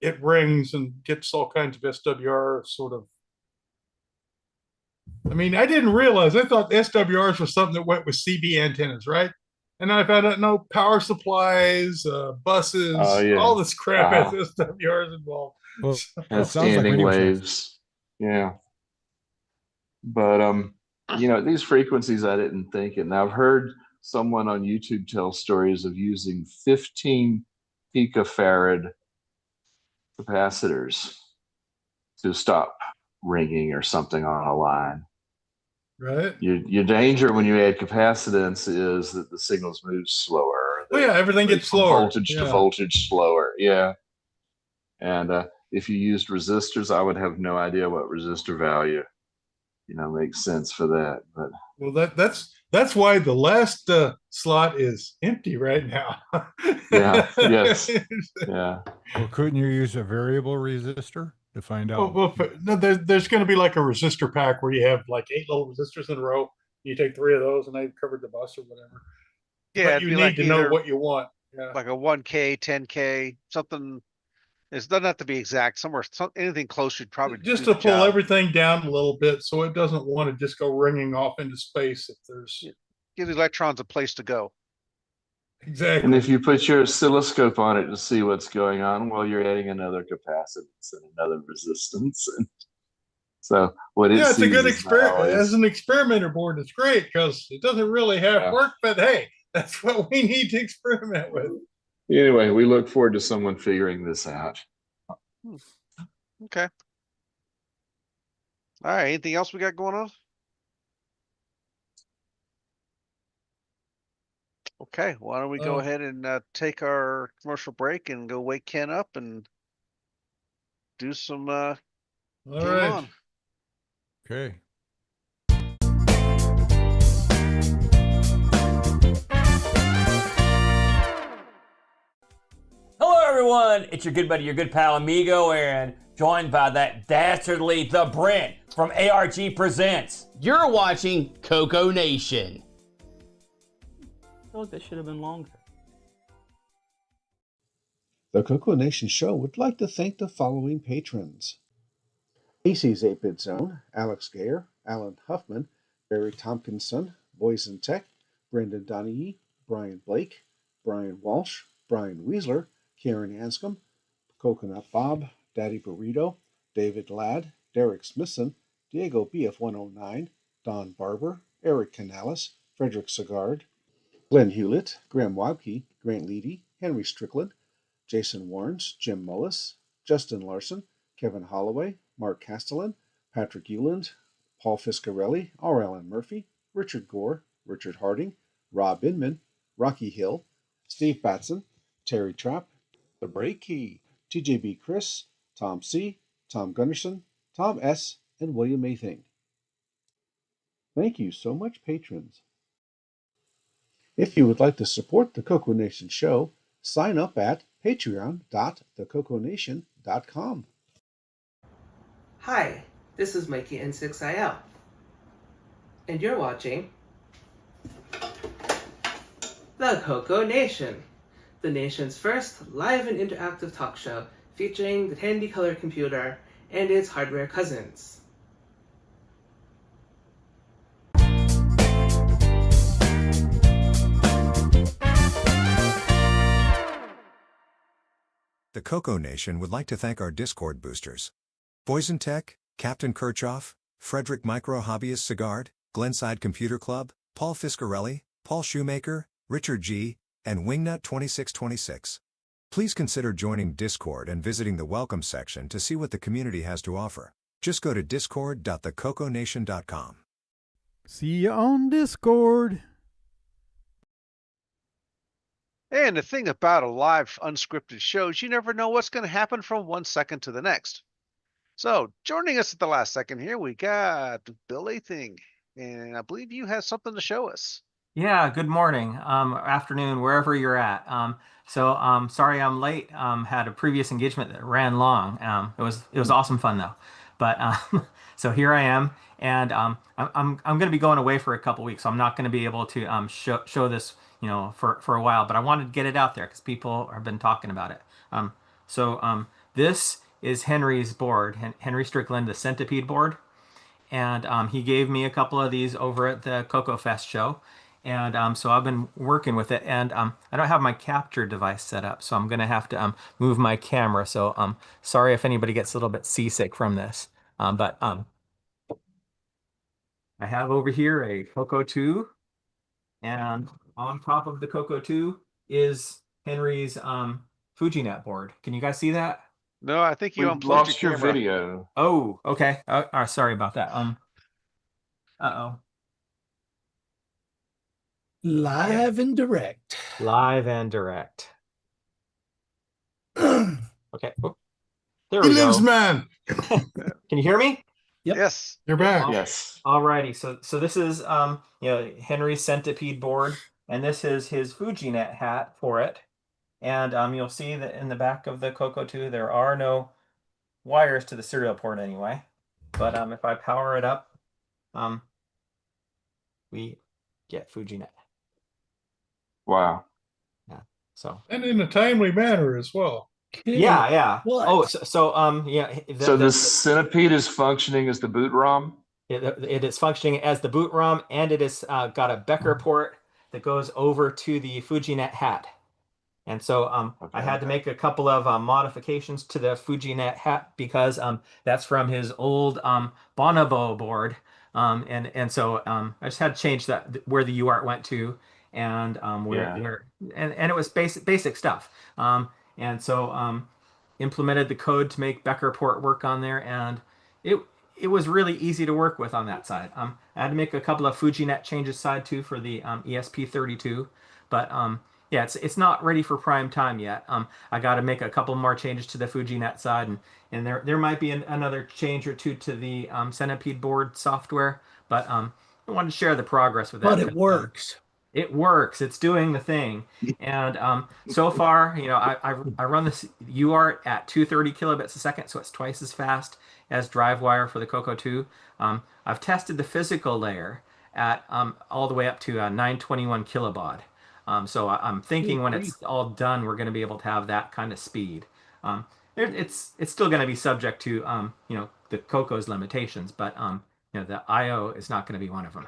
Speaker 6: it rings and gets all kinds of SWR sort of. I mean, I didn't realize. I thought SWRs was something that went with CB antennas, right? And I found out no, power supplies, buses, all this crap has SWRs involved.
Speaker 8: Well,
Speaker 12: and standing waves, yeah. But these frequencies I didn't think it. And I've heard someone on YouTube tell stories of using 15 picofarad capacitors to stop ringing or something on a line.
Speaker 6: Right.
Speaker 12: Your danger when you add capacitance is that the signals move slower.
Speaker 6: Oh yeah, everything gets slower.
Speaker 12: Voltage to voltage slower. Yeah. And if you used resistors, I would have no idea what resistor value, makes sense for that. But
Speaker 6: well, that's why the last slot is empty right now.
Speaker 12: Yeah. Yes. Yeah.
Speaker 8: Well, couldn't you use a variable resistor to find out?
Speaker 6: Well, no, there's going to be like a resistor pack where you have like 8 little resistors in a row. You take 3 of those, and they've covered the bus or whatever.
Speaker 4: Yeah,
Speaker 6: but you need to know what you want. Yeah.
Speaker 4: Like a 1K, 10K, something. It doesn't have to be exact. Anything close should probably
Speaker 6: just
Speaker 4: do
Speaker 6: to
Speaker 4: the
Speaker 6: pull
Speaker 4: job.
Speaker 6: everything down a little bit, so it doesn't want to just go ringing off into space if there's.
Speaker 4: Give the electrons a place to go.
Speaker 6: Exactly.
Speaker 12: And if you put your oscilloscope on it to see what's going on, well, you're adding another capacitance and another resistance. And so what it
Speaker 6: it's a good
Speaker 12: experiment.
Speaker 6: As an experimenter board, it's great because it doesn't really have work, but hey, That's what we need to experiment with.
Speaker 12: Anyway, we look forward to someone figuring this out.
Speaker 4: Okay. All right. Anything else we got going on? Okay. Why don't we go ahead and take our commercial break and go wake Ken up and do some
Speaker 6: All
Speaker 4: game
Speaker 6: right.
Speaker 4: on.
Speaker 8: Okay.
Speaker 14: Hello, everyone. It's your good buddy, your good pal, Amigo, and joined by that dastardly The Brent from ARG Presents.
Speaker 15: You're watching CoCoNation.
Speaker 14: I feel like that should have been longer.
Speaker 16: The CoCoNation show would like to thank the following patrons: AC's 8-Bit Zone, Alex Gayer, Alan Huffman, Barry Tompkinson, Boys in Tech, Brendan Donahue, Brian Blake, Brian Walsh, Brian Weasler, Ciaran Anscomb, Coconut Bob, Daddy Burrito, David Ladd, Derek Smithson, Diego BF109, Don Barber, Eric Canales, Frederick Sagard, Glen Hewlett, Graham Wabke, Grant Leedy, Henry Strickland, Jason Warrens, Jim Mullis, Justin Larson, Kevin Holloway, Mark Castellan, Patrick Euland, Paul Fiscarelli, R. Allen Murphy, Richard Gore, Richard Harding, Rob Inman, Rocky Hill, Steve Batson, Terry Trapp, The Breaky, TJB Chris, Tom C., Tom Gunderson, Tom S., and William A. Thing. Thank you so much, patrons. If you would like to support the CoCoNation show, sign up at patreon.thecoconation.com.
Speaker 17: Hi, this is Mikey N6IL, and you're watching the CoCoNation, the nation's first live and interactive talk show featuring the Tandy color computer and its hardware cousins.
Speaker 18: The CoCoNation would like to thank our Discord boosters: Poison Tech, Captain Kirchhoff, Frederick Micro Hobbyist Sigard, Glenside Computer Club, Paul Fiscarelli, Paul Shoemaker, Richard G., and Wingnut 2626. Please consider joining Discord and visiting the welcome section to see what the community has to offer. Just go to discord.thecoconation.com.
Speaker 19: See you on Discord.
Speaker 4: And the thing about a live unscripted show is you never know what's going to happen from 1 second to the next. So joining us at the last second here, we got BillA Thing, and I believe you have something to show us.
Speaker 3: Yeah, good morning, afternoon, wherever you're at. Sorry I'm late. Had a previous engagement that ran long. It was awesome fun though. But so here I am, and I'm going to be going away for a couple weeks, so I'm not going to be able to show this, for a while. But I wanted to get it out there because people have been talking about it. This is Henry's board, Henry Strickland, the Centipede board, and he gave me a couple of these over at the Coco Fest show. And so I've been working with it, and I don't have my capture device set up, so I'm going to have to move my camera. So sorry if anybody gets a little bit seasick from this. But I have over here a Coco 2, and on top of the Coco 2 is Henry's FujiNet board. Can you guys see that?
Speaker 4: No, I think you unplugged
Speaker 12: lost
Speaker 4: your
Speaker 12: your
Speaker 4: camera.
Speaker 12: video.
Speaker 3: Oh, okay. Sorry about that. Uh-oh.
Speaker 13: Live and direct.
Speaker 3: Live and direct. Okay. Oh, there we
Speaker 6: He
Speaker 3: go.
Speaker 6: lives, man.
Speaker 3: Can you hear me?
Speaker 13: Yep.
Speaker 4: Yes.
Speaker 6: You're back.
Speaker 12: Yes.
Speaker 3: Alrighty. So this is Henry's Centipede board, and this is his FujiNet hat for it. And you'll see that in the back of the Coco 2 there are no wires to the serial port anyway. But if I power it up, we get FujiNet.
Speaker 12: Wow.
Speaker 3: Yeah. So.
Speaker 6: And in a timely manner as well.
Speaker 3: Yeah.
Speaker 13: What?
Speaker 3: Oh, so yeah.
Speaker 12: So the Centipede is functioning as the boot ROM?
Speaker 3: It is functioning as the boot ROM, and it is got a Becker port that goes over to the FujiNet hat. And so I had to make a couple of modifications to the FujiNet hat because that's from his old Bonobo board. And so I just had to change that where the UART went to. and and it was basic stuff. And so implemented the code to make Becker port work on there, and it was really easy to work with on that side. I had to make a couple of FujiNet changes side too for the ESP32, but yeah, it's not ready for prime time yet. I got to make a couple more changes to the FujiNet side, and there might be another change or two to the Centipede board software, but I wanted to share the progress with that.
Speaker 13: But it works.
Speaker 3: It works. It's doing the thing. And so far, you know, I run this UART at 230 kilobits a second, so it's twice as fast as DriveWire for the Coco 2. I've tested the physical layer at all the way up to 921 kilobaud. So I'm thinking when it's all done, we're going to be able to have that kind of speed. It's still going to be subject to you know, the Coco's limitations, but you know, the I/O is not going to be one of them.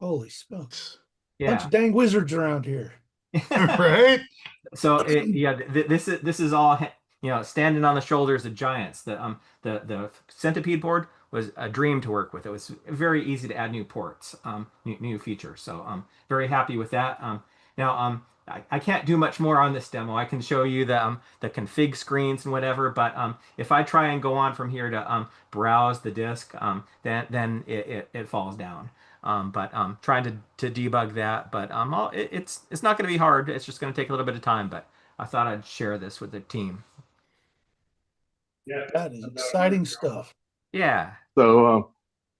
Speaker 13: Holy smokes.
Speaker 3: Yeah.
Speaker 13: Bunch of dang wizards around here.
Speaker 6: Right?
Speaker 3: So this is all, you know, standing on the shoulders of giants. The Centipede board was a dream to work with. It was very easy to add new ports, new features. So I'm very happy with that. Now I can't do much more on this demo. I can show you the config screens and whatever, but if I try and go on from here to browse the disk, then it falls down. But trying to debug that, but it's not going to be hard. It's just going to take a little bit of time, but I thought I'd share this with the team.
Speaker 13: Yeah, that is exciting stuff.
Speaker 3: Yeah.
Speaker 12: So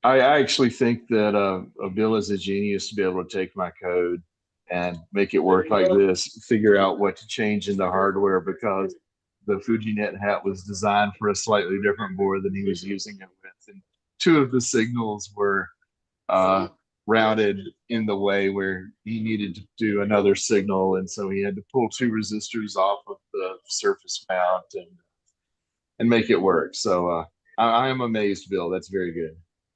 Speaker 12: I actually think that Bill is a genius to be able to take my code and make it work like this, figure out what to change in the hardware, because the FujiNet hat was designed for a slightly different board than he was using it with. And two of the signals were routed in the way where he needed to do another signal, and so he had to pull two resistors off of the surface mount and make it work. So I am amazed, Bill. That's very good.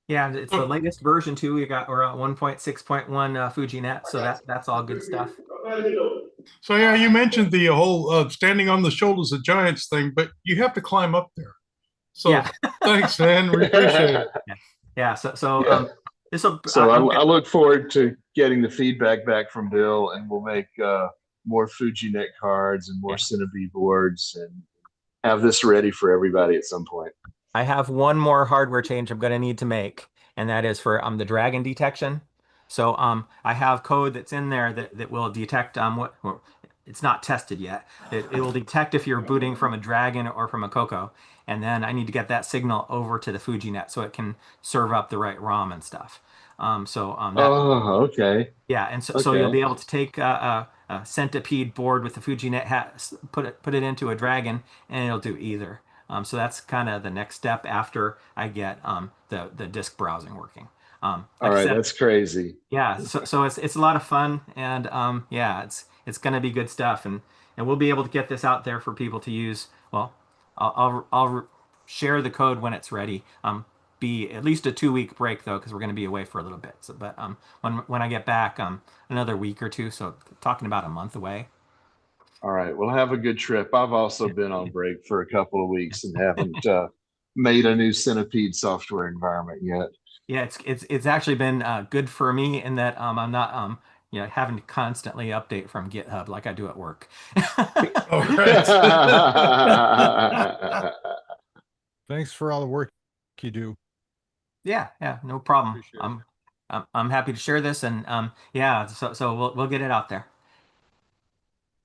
Speaker 3: Yeah, it's the latest version too. We're at 1.6.1 FujiNet, so that's all good stuff.
Speaker 6: So yeah, you mentioned the whole standing on the shoulders of giants thing, but you have to climb up there. So yeah. Thanks, man. We appreciate it.
Speaker 3: Yeah. So
Speaker 12: I look forward to getting the feedback back from Bill, and we'll make more FujiNet cards and more Centipede boards and have this ready for everybody at some point.
Speaker 3: I have one more hardware change I'm going to need to make, and that is for the dragon detection. So I have code that's in there that will detect it's not tested yet. It will detect if you're booting from a dragon or from a Coco, and then I need to get that signal over to the FujiNet so it can serve up the right ROM and stuff.
Speaker 12: Okay.
Speaker 3: Yeah, and so you'll be able to take a Centipede board with the FujiNet hat, put it into a dragon, and it'll do either. So that's kind of the next step after I get the disk browsing working.
Speaker 12: All right, that's crazy.
Speaker 3: Yeah, so it's a lot of fun, and yeah, it's going to be good stuff, and we'll be able to get this out there for people to use. Well, I'll share the code when it's ready. Be at least a 2-week break though, because we're going to be away for a little bit. So, but when I get back, another week or two. So talking about a month away.
Speaker 12: All right. Well, have a good trip. I've also been on break for a couple of weeks and haven't made a new Centipede software environment yet.
Speaker 3: Yeah, it's actually been good for me in that I'm not having to constantly update from GitHub like I do at work.
Speaker 8: Thanks for all the work you do.
Speaker 3: Yeah, no problem. I'm happy to share this, and yeah, so we'll get it out there.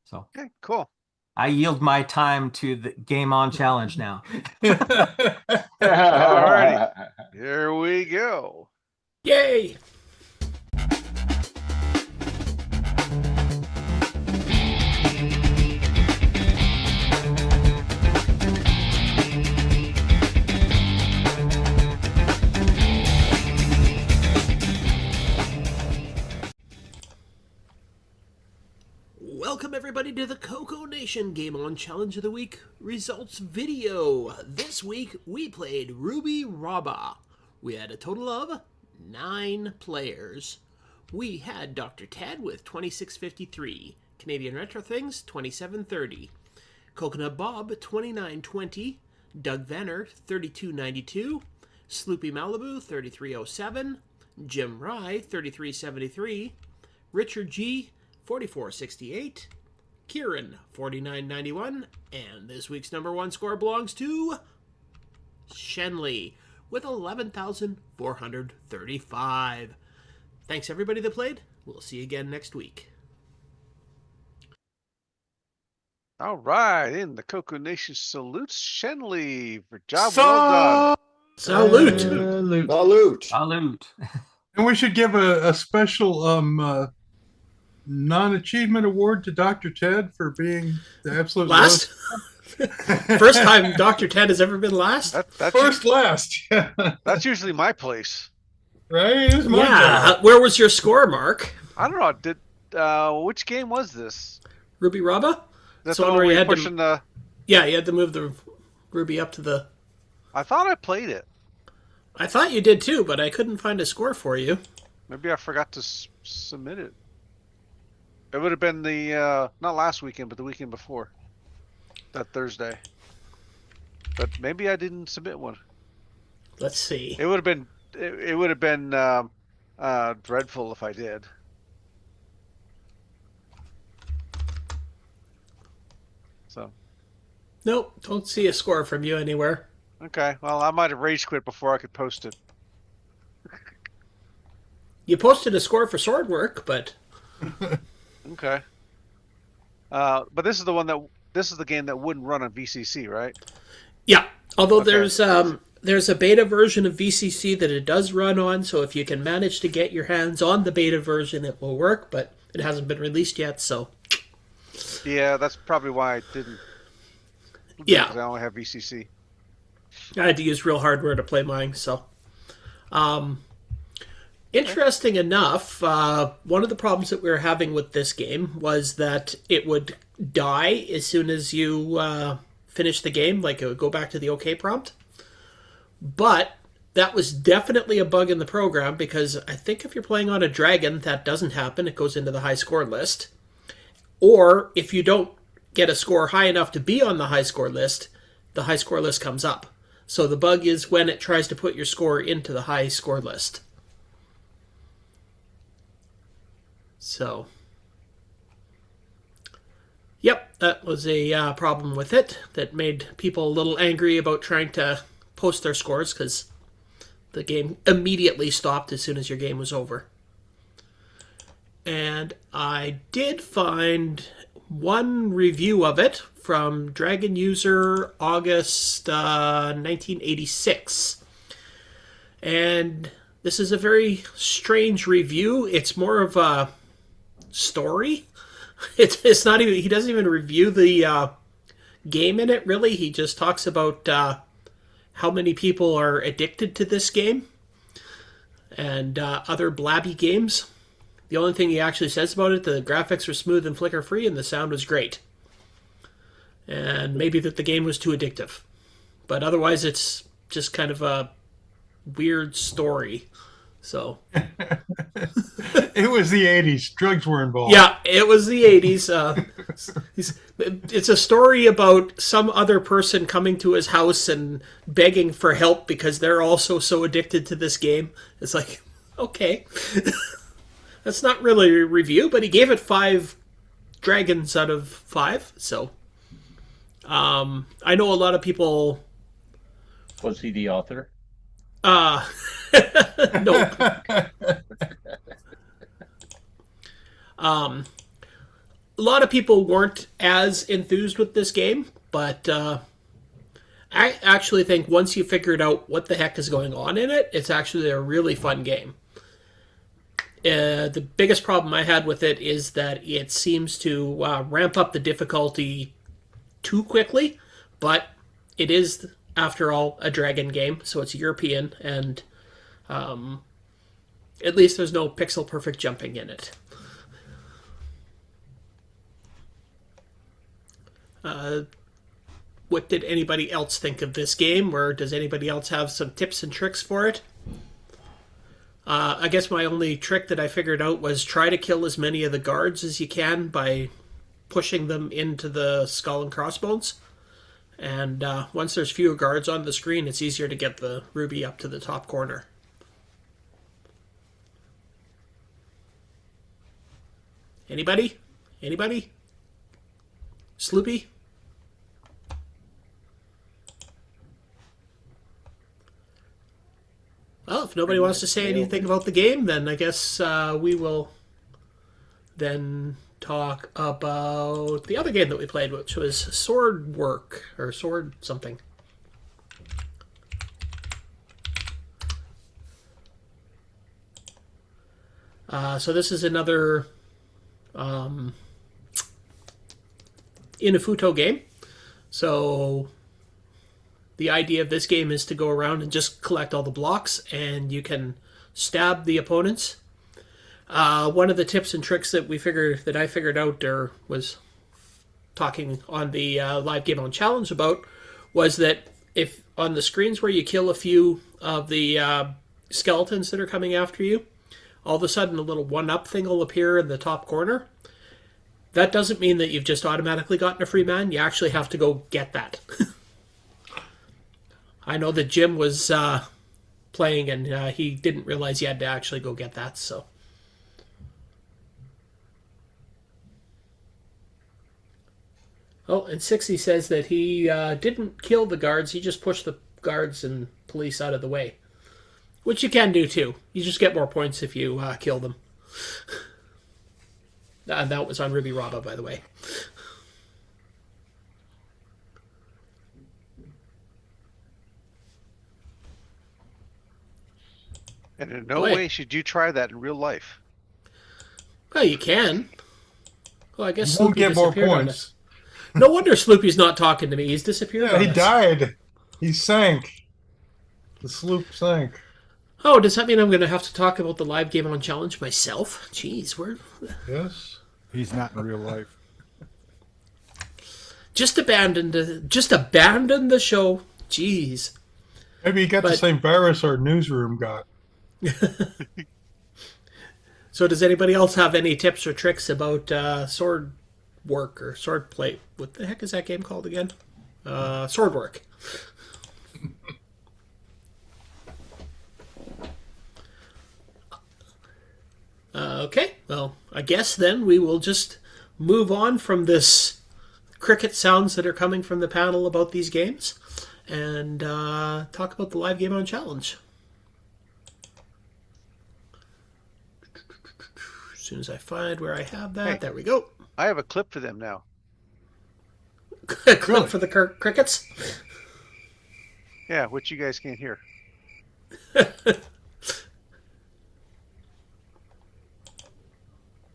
Speaker 3: So
Speaker 4: okay, cool.
Speaker 3: I yield my time to the Game On challenge now.
Speaker 4: All righty, here we go.
Speaker 9: Yay! Welcome everybody to the CoCoNation Game On Challenge of the Week results video. This week we played Ruby Rabba. We had a total of 9 players. We had Dr. Ted with 2653, Canadian Retro Things 2730, Coconut Bob 2920, Doug Venner 3292, Sloopy Malibu 3307, Jim Rye 3373, Richard G, 4468, Ciaran, 4991, and this week's number one score belongs to Shenley with 11,435. Thanks everybody that played. We'll see you again next week.
Speaker 4: All right, in the CoCoNation salutes Shenley for job well done.
Speaker 9: Salute.
Speaker 10: Salute.
Speaker 3: Salute.
Speaker 6: And we should give a special non-achievement award to Dr. Ted for being the absolute
Speaker 9: last. First time Dr. Ted has ever been last.
Speaker 4: That's
Speaker 6: first last.
Speaker 4: That's usually my place,
Speaker 6: right? It was my
Speaker 9: Yeah.
Speaker 6: job.
Speaker 9: Where was your score, Mark?
Speaker 4: I don't know. Did which game was this?
Speaker 9: Ruby Rubba?
Speaker 4: That's
Speaker 9: the
Speaker 4: the
Speaker 9: one
Speaker 4: one
Speaker 9: where you
Speaker 4: where
Speaker 9: had
Speaker 4: you're
Speaker 9: to-
Speaker 4: pushing the.
Speaker 9: Yeah, you had to move the Ruby up to the...
Speaker 4: I thought I played it.
Speaker 9: I thought you did too, but I couldn't find a score for you.
Speaker 4: Maybe I forgot to submit it. It would have been the not last weekend, but the weekend before. That Thursday. But maybe I didn't submit one.
Speaker 9: Let's see.
Speaker 4: It would have been. It would have been dreadful if I did. So.
Speaker 9: Nope, don't see a score from you anywhere.
Speaker 4: Okay, well, I might have rage quit before I could post it.
Speaker 9: You posted a score for Swordwork, but...
Speaker 4: Okay. But this is the one that this is the game that wouldn't run on VCC, right?
Speaker 9: Yeah, although
Speaker 4: Okay.
Speaker 9: there's a beta version of VCC that it does run on, so if you can manage to get your hands on the beta version, it will work, but it hasn't been released yet, so...
Speaker 4: Yeah, that's probably why I didn't.
Speaker 9: Yeah.
Speaker 4: Because I only have VCC.
Speaker 9: I had to use real hardware to play mine, so... Interesting enough, one of the problems that we were having with this game was that it would die as soon as you finish the game, like it would go back to the OK prompt. But that was definitely a bug in the program because I think if you're playing on a dragon, that doesn't happen. It goes into the high score list. Or if you don't get a score high enough to be on the high score list, the high score list comes up. So the bug is when it tries to put your score into the high score list. So, yep, that was a problem with it that made people a little angry about trying to post their scores because the game immediately stopped as soon as your game was over. And I did find one review of it from Dragon User August 1986. And this is a very strange review. It's more of a story. It's not even, he doesn't even review the game in it, really. He just talks about how many people are addicted to this game and other blabby games. The only thing he actually says about it, the graphics were smooth and flicker free and the sound was great. And maybe that the game was too addictive. But otherwise it's just kind of a weird story. So
Speaker 6: It was the 80s. Drugs were involved.
Speaker 9: yeah, it was the 80s. It's a story about some other person coming to his house and begging for help because they're also so addicted to this game. It's like, okay. That's not really a review, but he gave it 5 dragons out of 5. So I know a lot of people...
Speaker 20: Was he the author?
Speaker 9: No. A lot of people weren't as enthused with this game, but I actually think once you figured out what the heck is going on in it, it's actually a really fun game. The biggest problem I had with it is that it seems to ramp up the difficulty too quickly, but it is, after all, a dragon game, so it's European, and at least there's no pixel-perfect jumping in it. What did anybody else think of this game, or does anybody else have some tips and tricks for it? I guess my only trick that I figured out was try to kill as many of the guards as you can by pushing them into the skull and crossbones. And once there's fewer guards on the screen, it's easier to get the ruby up to the top corner. Anybody? Anybody? Sloopy? Well, if nobody wants to say anything about the game, then I guess we will then talk about the other game that we played, which was Sword Work, or Sword something. So this is another Inafuto game. So the idea of this game is to go around and just collect all the blocks, and you can stab the opponents. One of the tips and tricks that I figured out, or was talking on the live game on challenge about, was that if on the screens where you kill a few of the skeletons that are coming after you, all of a sudden a little 1-up thing will appear in the top corner. That doesn't mean that you've just automatically gotten a free man. You actually have to go get that. I know that Jim was playing, and he didn't realize he had to actually go get that. So, oh, and Sixxie says that he didn't kill the guards. He just pushed the guards and police out of the way, which you can do too. You just get more points if you kill them. That was on Ruby Raba, by the way.
Speaker 4: And in no way should you try that in real life.
Speaker 9: Well, you can. Well, I guess
Speaker 6: You won't
Speaker 9: Sloopy
Speaker 6: get more
Speaker 9: disappeared on
Speaker 6: points.
Speaker 9: us. No wonder Sloopy's not talking to me. He's disappeared.
Speaker 6: Yeah,
Speaker 9: on
Speaker 6: he
Speaker 9: us.
Speaker 6: died. He sank. The sloop sank.
Speaker 9: Oh, does that mean I'm going to have to talk about the live game on challenge myself? Jeez, where?
Speaker 6: Yes.
Speaker 8: He's not in real life.
Speaker 9: Just abandoned the show. Jeez.
Speaker 6: Maybe he got the same virus our newsroom got.
Speaker 9: So does anybody else have any tips or tricks about sword work or sword play? What the heck is that game called again? Sword work. Okay, well, I guess then we will just move on from this cricket sounds that are coming from the panel about these games and talk about the live game on challenge. As soon as I find where I have that,
Speaker 4: Hey,
Speaker 9: there we go.
Speaker 4: I have a clip for them now.
Speaker 9: A clip for the crickets?
Speaker 4: Yeah, which you guys can't hear.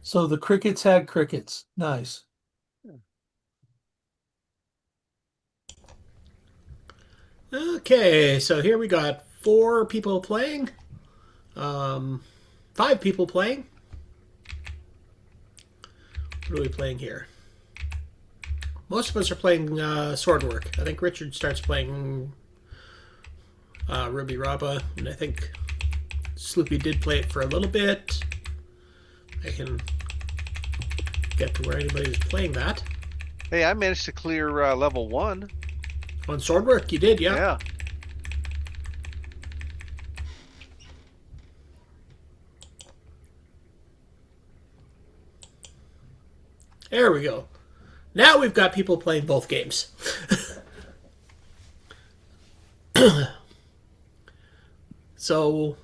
Speaker 13: So the crickets had crickets. Nice.
Speaker 9: Okay, so here we got 4 people playing. 5 people playing. What are we playing here? Most of us are playing sword work. I think Richard starts playing Ruby Raba, and I think Sloopy did play it for a little bit. I can get to where anybody's playing that.
Speaker 4: Hey, I managed to clear level 1.
Speaker 9: On sword work, you did, yeah.
Speaker 4: Yeah.
Speaker 9: There we go. Now we've got people playing both games. So,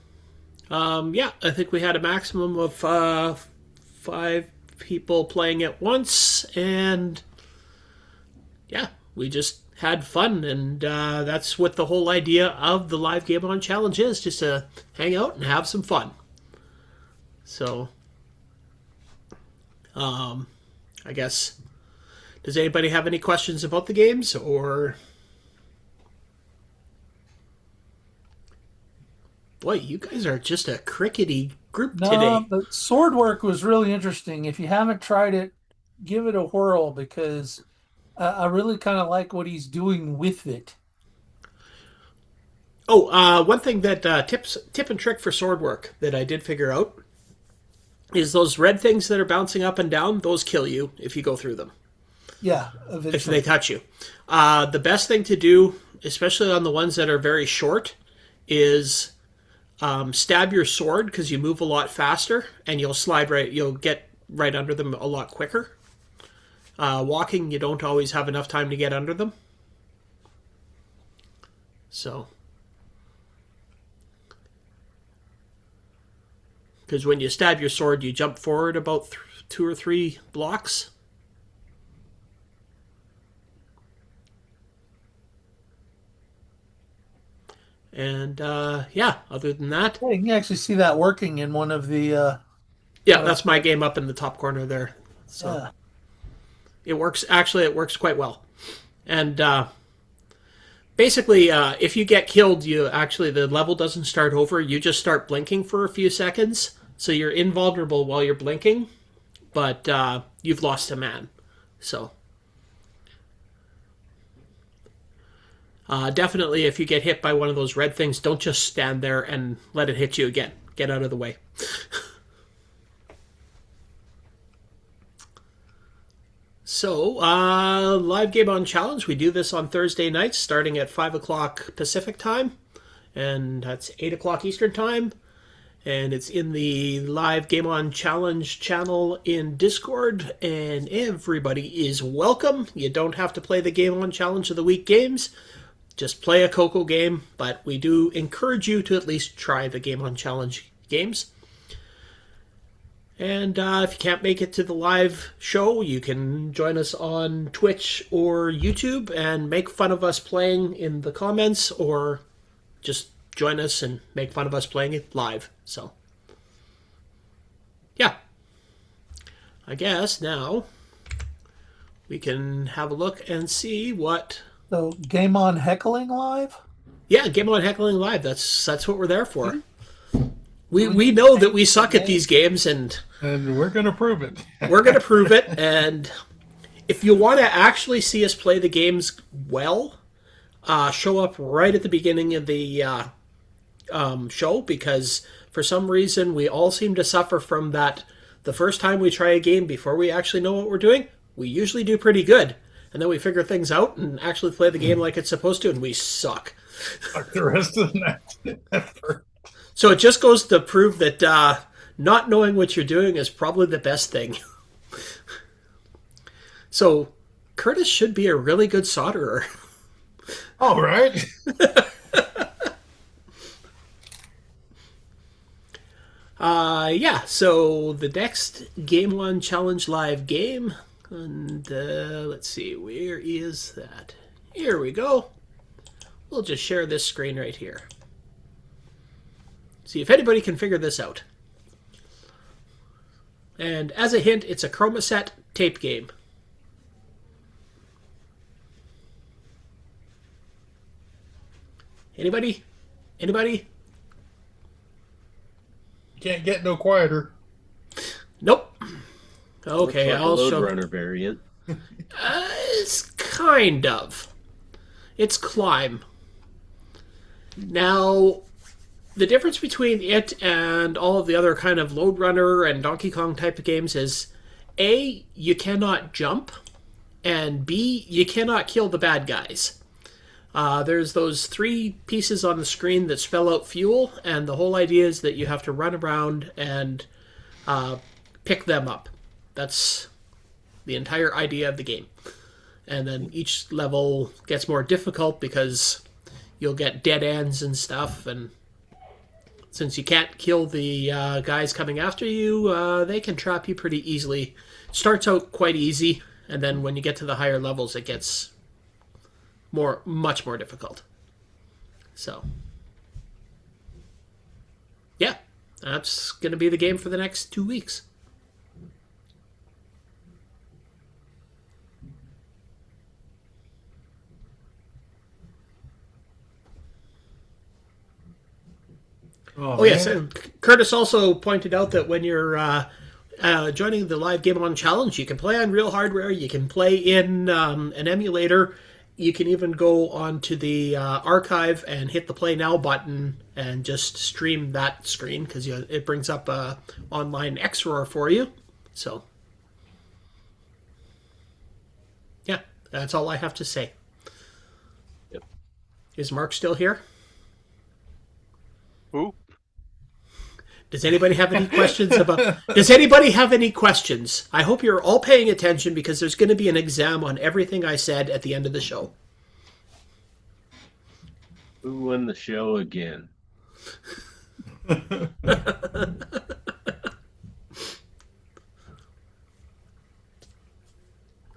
Speaker 9: yeah, I think we had a maximum of 5 people playing at once, and yeah, we just had fun, and that's what the whole idea of the live game on challenge is, just to hang out and have some fun. So, I guess, does anybody have any questions about the games, or... Boy, you guys are just a crickety group today.
Speaker 13: The sword work was really interesting. If you haven't tried it, give it a whirl, because I really kind of like what he's doing with it.
Speaker 9: Oh, one thing that tip and trick for sword work that I did figure out is those red things that are bouncing up and down, those kill you if you go through them.
Speaker 13: Yeah,
Speaker 9: If
Speaker 13: eventually.
Speaker 9: they touch you. The best thing to do, especially on the ones that are very short, is stab your sword, because you move a lot faster, and you'll slide right. You'll get right under them a lot quicker. Walking, you don't always have enough time to get under them. So, because when you stab your sword, you jump forward about 2 or 3 blocks. And yeah, other than that,
Speaker 13: Yeah, you can actually see that working in one of the.
Speaker 9: Yeah, that's my game up in the top corner there. So
Speaker 13: Yeah.
Speaker 9: it works. Actually, it works quite well. And basically, if you get killed, the level doesn't start over. You just start blinking for a few seconds, so you're invulnerable while you're blinking, but you've lost a man. So definitely, if you get hit by one of those red things, don't just stand there and let it hit you again. Get out of the way. So, live game on challenge. We do this on Thursday nights starting at 5 o'clock Pacific time, and that's 8 o'clock Eastern time. And it's in the live game on challenge channel in Discord, and everybody is welcome. You don't have to play the game on challenge of the week games. Just play a Coco game, but we do encourage you to at least try the game on challenge games. And if you can't make it to the live show, you can join us on Twitch or YouTube and make fun of us playing in the comments, or just join us and make fun of us playing it live. So, yeah. I guess now we can have a look and see what...
Speaker 13: So, Game on Heckling Live?
Speaker 9: Yeah, Game on Heckling Live. That's what we're there for. We know that we suck at these games, and
Speaker 6: we're going to prove it.
Speaker 9: We're going to prove it, and if you want to actually see us play the games well, show up right at the beginning of the show, because for some reason we all seem to suffer from that. The first time we try a game before we actually know what we're doing, we usually do pretty good, and then we figure things out and actually play the game like it's supposed to, and we suck.
Speaker 6: Like the rest of the night.
Speaker 9: So it just goes to prove that not knowing what you're doing is probably the best thing. So Curtis should be a really good solderer.
Speaker 6: All right.
Speaker 9: Yeah, so the next Game On Challenge live game, and let's see, where is that? Here we go. We'll just share this screen right here. See if anybody can figure this out. And as a hint, it's a Chromaset tape game. Anybody? Anybody?
Speaker 6: Can't get no quieter.
Speaker 9: Nope. Okay,
Speaker 20: like
Speaker 9: I'll
Speaker 20: a
Speaker 9: show.
Speaker 20: Runner variant.
Speaker 9: It's kind of. It's Climb. Now, the difference between it and all of the other kind of Lode Runner and Donkey Kong type of games is, A, you cannot jump, and B, you cannot kill the bad guys. There's those 3 pieces on the screen that spell out fuel, and the whole idea is that you have to run around and pick them up. That's the entire idea of the game. And then each level gets more difficult because you'll get dead ends and stuff, and since you can't kill the guys coming after you, they can trap you pretty easily. Starts out quite easy, and then when you get to the higher levels, it gets much more difficult. So, yeah, that's going to be the game for the next 2 weeks. Oh yes, and Curtis also pointed out that when you're joining the live Game On Challenge, you can play on real hardware, you can play in an emulator, you can even go onto the archive and hit the Play Now button and just stream that screen, because it brings up a online XROR for you. So, yeah, that's all I have to say.
Speaker 20: Yep.
Speaker 9: Is Mark still here?
Speaker 4: Who?
Speaker 9: Does anybody have any questions about? Does anybody have any questions? I hope you're all paying attention because there's going to be an exam on everything I said at the end of the show.
Speaker 20: Who won the show again?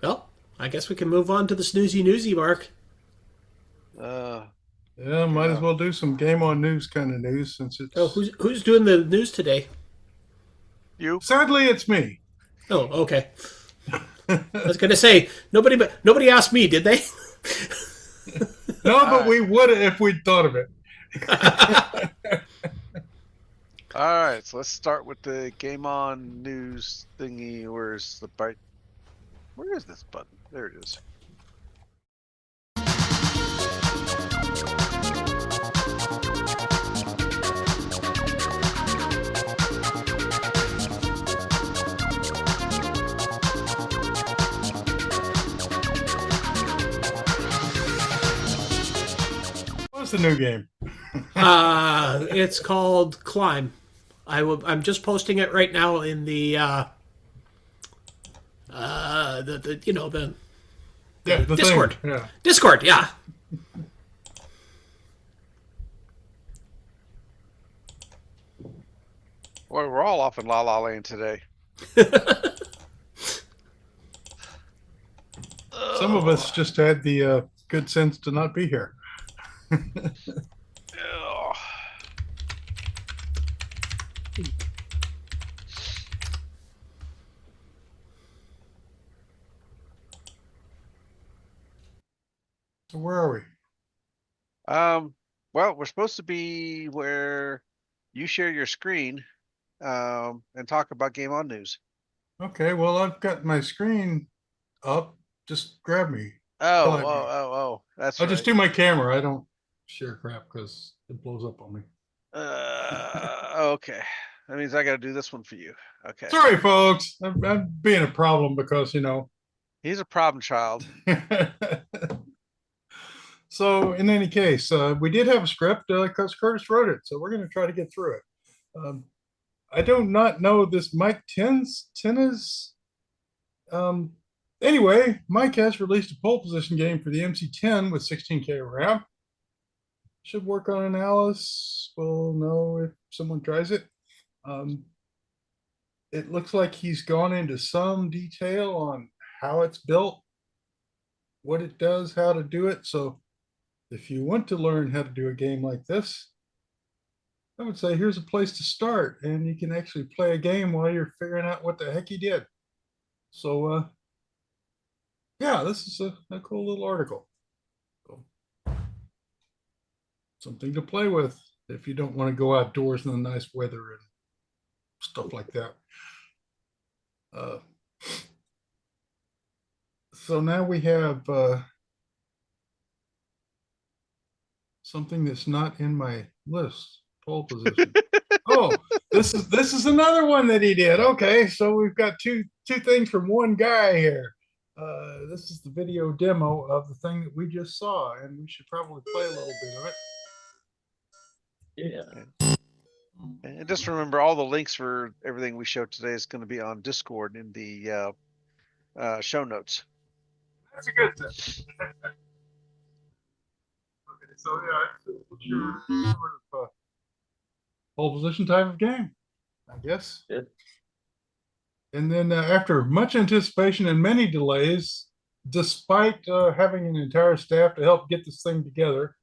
Speaker 9: Well, I guess we can move on to the snoozy newsy, Mark.
Speaker 6: Yeah, might as well do some game on news kind of news since it's.
Speaker 9: Oh, who's doing the news today?
Speaker 4: You.
Speaker 6: Sadly, it's me.
Speaker 9: Oh, okay. I was going to say nobody asked me, did they?
Speaker 6: No, but we would have if we'd thought of it.
Speaker 4: All right, so let's start with the game on news thingy. Where's the bite? Where is this button? There it is.
Speaker 6: What's the new game?
Speaker 9: It's called Climb. I'm just posting it right now in the Discord.
Speaker 6: Thing. Yeah.
Speaker 9: Discord, yeah.
Speaker 4: Boy, we're all off in La La Land today.
Speaker 6: Some of us just had the good sense to not be here. So where are we?
Speaker 4: Well, we're supposed to be where you share your screen and talk about game on news.
Speaker 6: Okay, well, I've got my screen up. Just grab me.
Speaker 4: Oh, that's
Speaker 6: I'll
Speaker 4: right.
Speaker 6: just do my camera. I don't share crap because it blows up on me.
Speaker 4: Okay. That means I got to do this one for you. Okay.
Speaker 6: Sorry, folks. I'm being a problem because,
Speaker 4: He's a problem child.
Speaker 6: So, in any case, we did have a script because Curtis wrote it. So, we're going to try to get through it. I do not know this Mike Tennis. Anyway, Mike has released a pole position game for the MC10 with 16K RAM. Should work on an Alice. We'll know if someone tries it. It looks like he's gone into some detail on how it's built, what it does, how to do it. So if you want to learn how to do a game like this, I would say here's a place to start, and you can actually play a game while you're figuring out what the heck he did. So, yeah, this is a cool little article. So, something to play with if you don't want to go outdoors in the nice weather and stuff like that. So now we have something that's not in my list. Pole position. Oh, this is another one that he did. Okay, so we've got two things from one guy here. This is the video demo of the thing that we just saw, and we should probably play a little bit of it.
Speaker 20: Yeah.
Speaker 4: And just remember, all the links for everything we showed today is going to be on Discord in the show notes.
Speaker 6: That's a good thing. Okay, so yeah, sort of pole position type of game, I guess.
Speaker 20: Yeah.
Speaker 6: And then after much anticipation and many delays, despite having an entire staff to help get this thing together,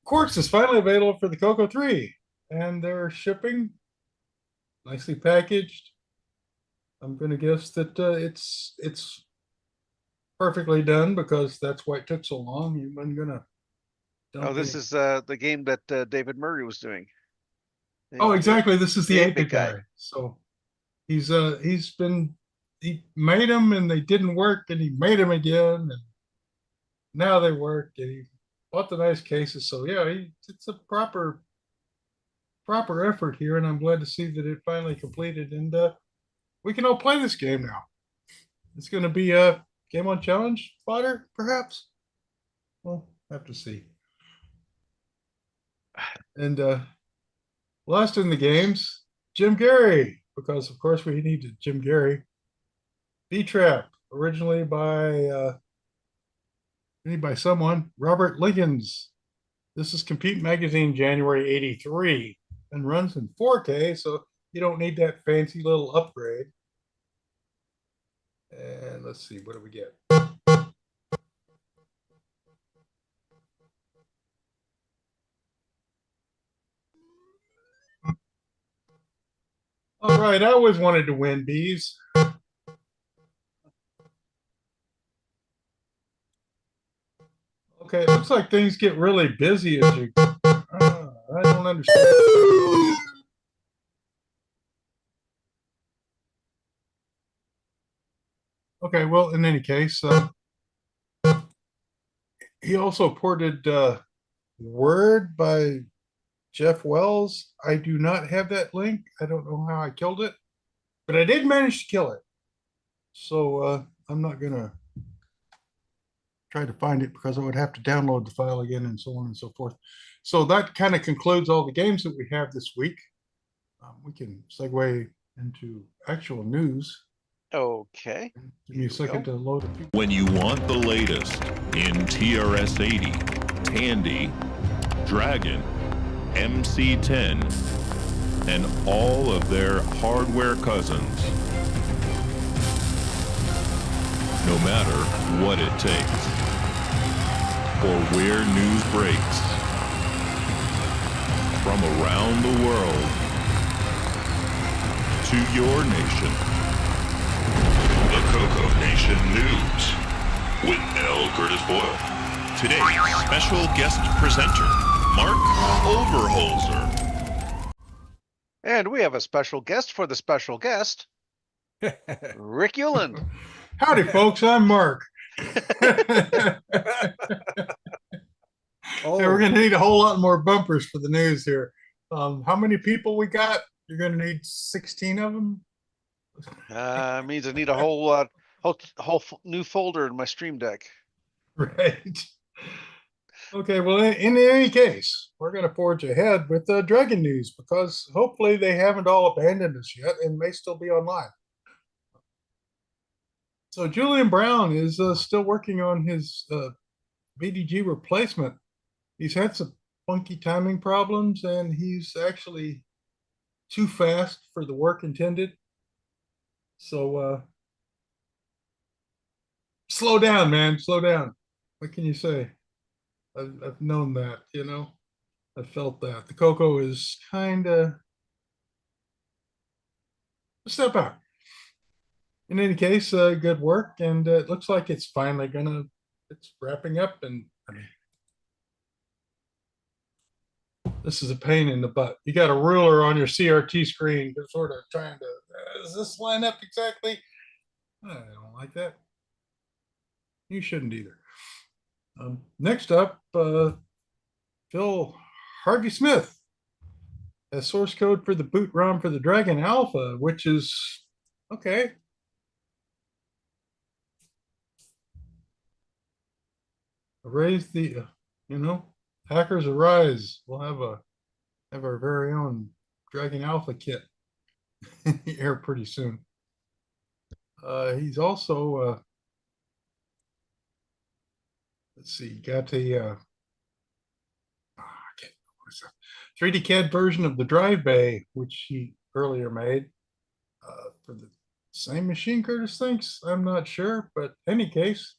Speaker 6: Quarks is finally available for the Coco 3, and they're shipping, nicely packaged. I'm going to guess that it's perfectly done because that's why it took so long. You weren't gonna.
Speaker 4: Oh, this is the game that David Murray was doing.
Speaker 6: Oh, exactly. This is the 8-bit
Speaker 4: guy.
Speaker 6: guy. So he made them and they didn't work, and he made them again, and now they work. And he bought the nice cases. So yeah, it's a proper effort here, and I'm glad to see that it finally completed, and we can all play this game now. It's going to be a game on challenge fodder, perhaps. We'll have to see. And Last in the games, Jim Gary, because of course we needed Jim Gary. B-Trap, originally by someone, Robert Liggins. This is Compute Magazine, January 83, and runs in 4K, so you don't need that fancy little upgrade. And let's see, what do we get? All right, I always wanted to win bees. Okay, it looks like things get really busy as you. I don't understand. Okay, well, in any case, he also ported Word by Jeff Wells. I do not have that link. I don't know how I killed it, but I did manage to kill it. So I'm not going to try to find it because I would have to download the file again and so on and so forth. So that kind of concludes all the games that we have this week. We can segue into actual news.
Speaker 4: Okay.
Speaker 6: Give me a second to load a few.
Speaker 21: When you want the latest in TRS-80, Tandy, Dragon, MC-10, and all of their hardware cousins, no matter what it takes, or where news breaks, from around the world to your nation. The CoCoNation News with L. Curtis Boyle. Today's special guest presenter, Mark Overholzer.
Speaker 4: And we have a special guest for the special guest, Rick Euland.
Speaker 6: Howdy, folks. I'm Mark.
Speaker 8: Oh,
Speaker 6: Yeah, we're going to need a whole lot more bumpers for the news here. How many people we got? You're going to need 16 of them.
Speaker 4: Means I need a whole new folder in my Stream Deck.
Speaker 6: Right. Okay, well, in any case, we're going to forge ahead with the Dragon news because hopefully they haven't all abandoned us yet and may still be online. So Julian Brown is still working on his VDG replacement. He's had some funky timing problems and he's actually too fast for the work intended. So slow down, man, slow down. What can you say? I've known that, you know. I felt that. The Coco is kind of a step out. In any case, good work, and it looks like it's finally it's wrapping up, and I mean, this is a pain in the butt. You got a ruler on your CRT screen, you're sort of trying to, does this line up exactly? I don't like that. You shouldn't either. Next up, Phil Harvey-Smith has source code for the boot ROM for the Dragon Alpha, which is okay. Raise the, hackers arise. We'll have our very own Dragon Alpha kit in the air pretty soon. He's also let's see, got a 3D CAD version of the Drive Bay, which he earlier made for the same machine, Curtis thinks. I'm not sure, but in any case,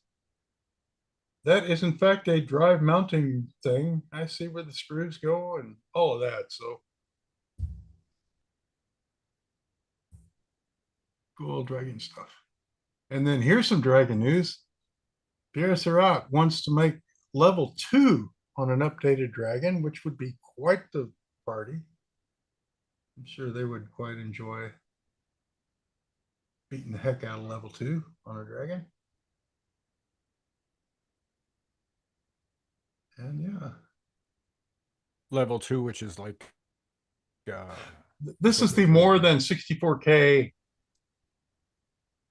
Speaker 6: that is in fact a drive mounting thing. I see where the screws go and all of that. So cool Dragon stuff. And then here's some Dragon news. Pierre Surratt wants to make level 2 on an updated Dragon, which would be quite the party. I'm sure they would quite enjoy beating the heck out of level 2 on a Dragon. And yeah.
Speaker 8: Level 2, which is like
Speaker 6: this is the more than 64K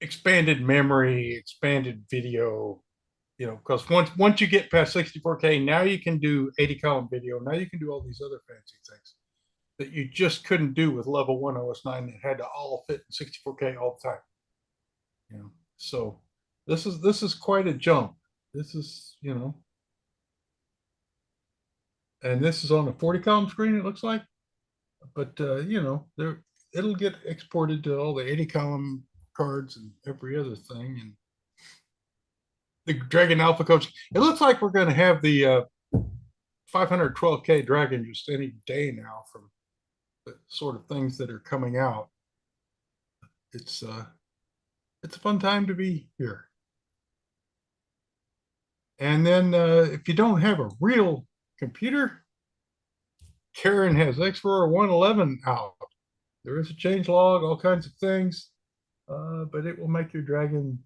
Speaker 6: expanded memory, expanded video, because once you get past 64K, now you can do 80 column video. Now you can do all these other fancy things that you just couldn't do with level 1 OS9 that had to all fit in 64K all the time. You know, so this is quite a jump. This is, you know, and this is on a 40 column screen, it looks like, but you know, it'll get exported to all the 80 column cards and every other thing. And the Dragon Alpha Coach, it looks like we're going to have the 512K Dragon just any day now from the sort of things that are coming out. It's a fun time to be here. And then if you don't have a real computer, Ciaran has XRoar 111 out. There is a change log, all kinds of things, but it will make your dragon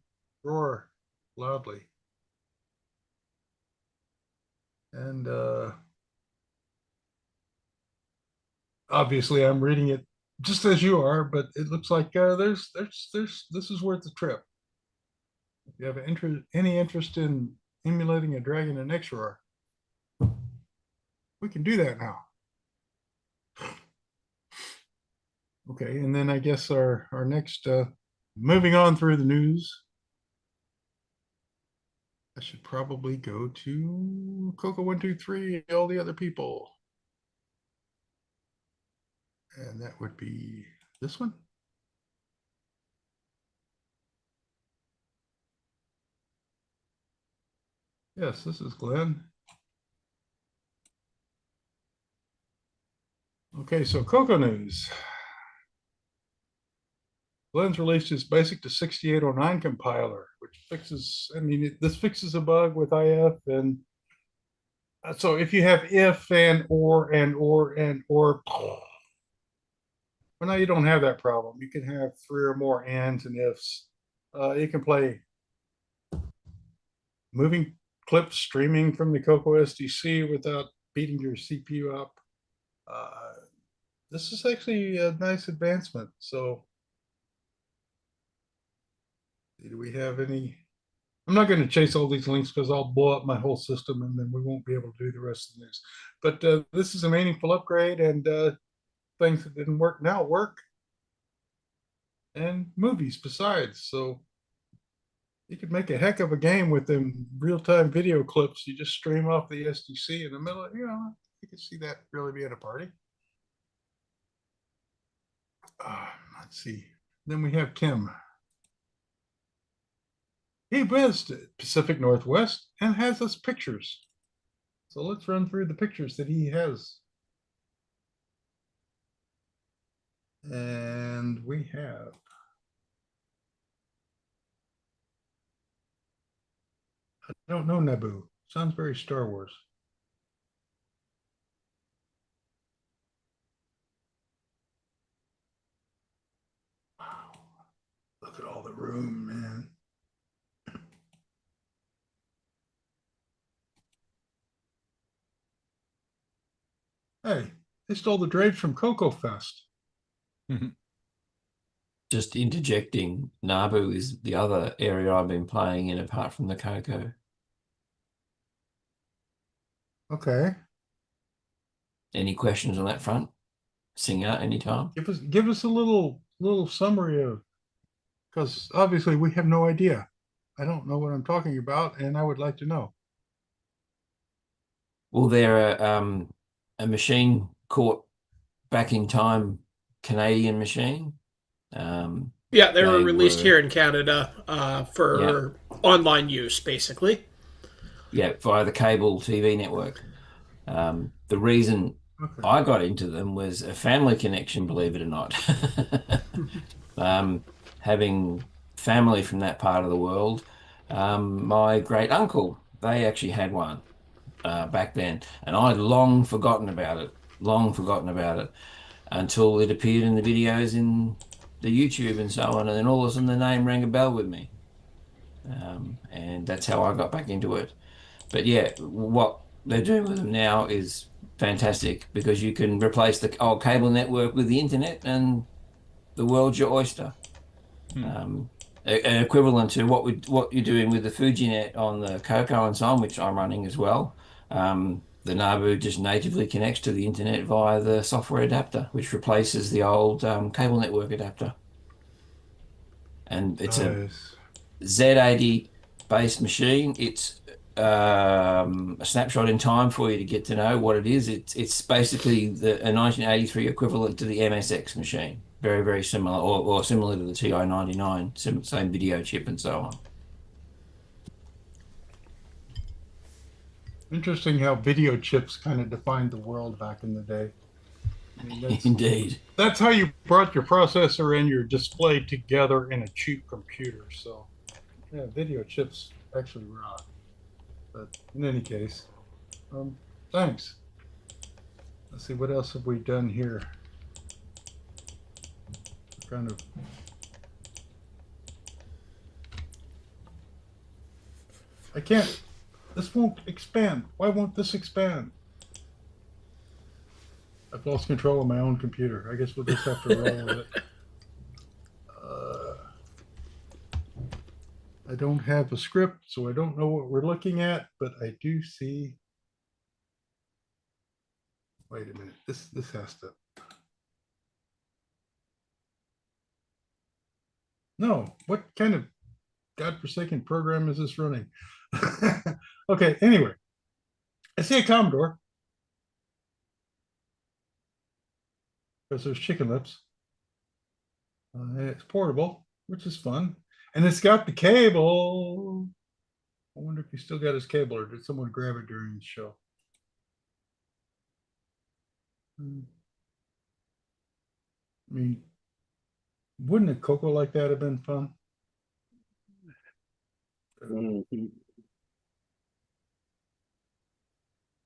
Speaker 6: roar loudly. And obviously I'm reading it just as you are, but it looks like this is worth the trip. If you have any interest in emulating a dragon in XRoar, we can do that now. Okay, and then I guess our next, moving on through the news, I should probably go to Coco123, all the other people. And that would be this one. Yes, this is Glen. Okay, so Coco news. Glen's released his basic to 6809 compiler, which fixes, I mean, this fixes a bug with IF. And so if you have if and or, well, now you don't have that problem. You can have 3 or more ands and ifs. You can play moving clips streaming from the Coco SDC without beating your CPU up. This is actually a nice advancement. So do we have any? I'm not going to chase all these links because I'll blow up my whole system and then we won't be able to do the rest of the news. But this is a meaningful upgrade, and things that didn't work now work. And movies besides. So you could make a heck of a game with them real-time video clips. You just stream off the SDC in the middle. You know, you can see that really being a party. Let's see. Then we have Kim. He was Pacific Northwest and has us pictures. So let's run through the pictures that he has. And we have I don't know Naboo. Sounds very Star Wars. Wow. Look at all the room, man. Hey, they stole the drapes from Coco Fest.
Speaker 11: Just interjecting, Naboo is the other area I've been playing in apart from the Coco.
Speaker 6: Okay.
Speaker 11: Any questions on that front? Sing out anytime.
Speaker 6: Give us a little summary of, because obviously we have no idea. I don't know what I'm talking about, and I would like to know.
Speaker 11: Well, they're a machine caught back in time Canadian machine.
Speaker 9: Yeah, they were released here in Canada for online use, basically.
Speaker 11: Yeah, via the cable TV network. The reason I got into them was a family connection, believe it or not. Having family from that part of the world, my great uncle, they actually had one back then, and I'd long forgotten about it until it appeared in the videos in the YouTube and so on, and then all of a sudden the name rang a bell with me, and that's how I got back into it. But yeah, what they're doing with them now is fantastic, because you can replace the old cable network with the internet and the world's your oyster. Equivalent to what you're doing with the FujiNet on the Coco and so on, which I'm running as well. the NABU just natively connects to the internet via the software adapter, which replaces the old cable network adapter. And it's a Z80 based machine. It's a snapshot in time for you to get to know what it is. It's basically a 1983 equivalent to the MSX machine. Very, very similar, or similar to the TI-99, same video chip and so on.
Speaker 6: Interesting how video chips kind of defined the world back in the day. I mean,
Speaker 11: Indeed.
Speaker 6: That's how you brought your processor and your display together in a cheap computer. So, yeah, video chips actually rock. But in any case, thanks. Let's see, what else have we done here? Kind of. I can't. This won't expand. Why won't this expand? I've lost control of my own computer. I guess we'll just have to roll with it. I don't have a script, so I don't know what we're looking at, but I do see. Wait a minute. This has to. No. What kind of godforsaken program is this running? Okay, anyway, I see a Commodore because there's chicken lips. And it's portable, which is fun, and it's got the cable. I wonder if he still got his cable, or did someone grab it during the show? I mean, wouldn't a Coco like that have been fun?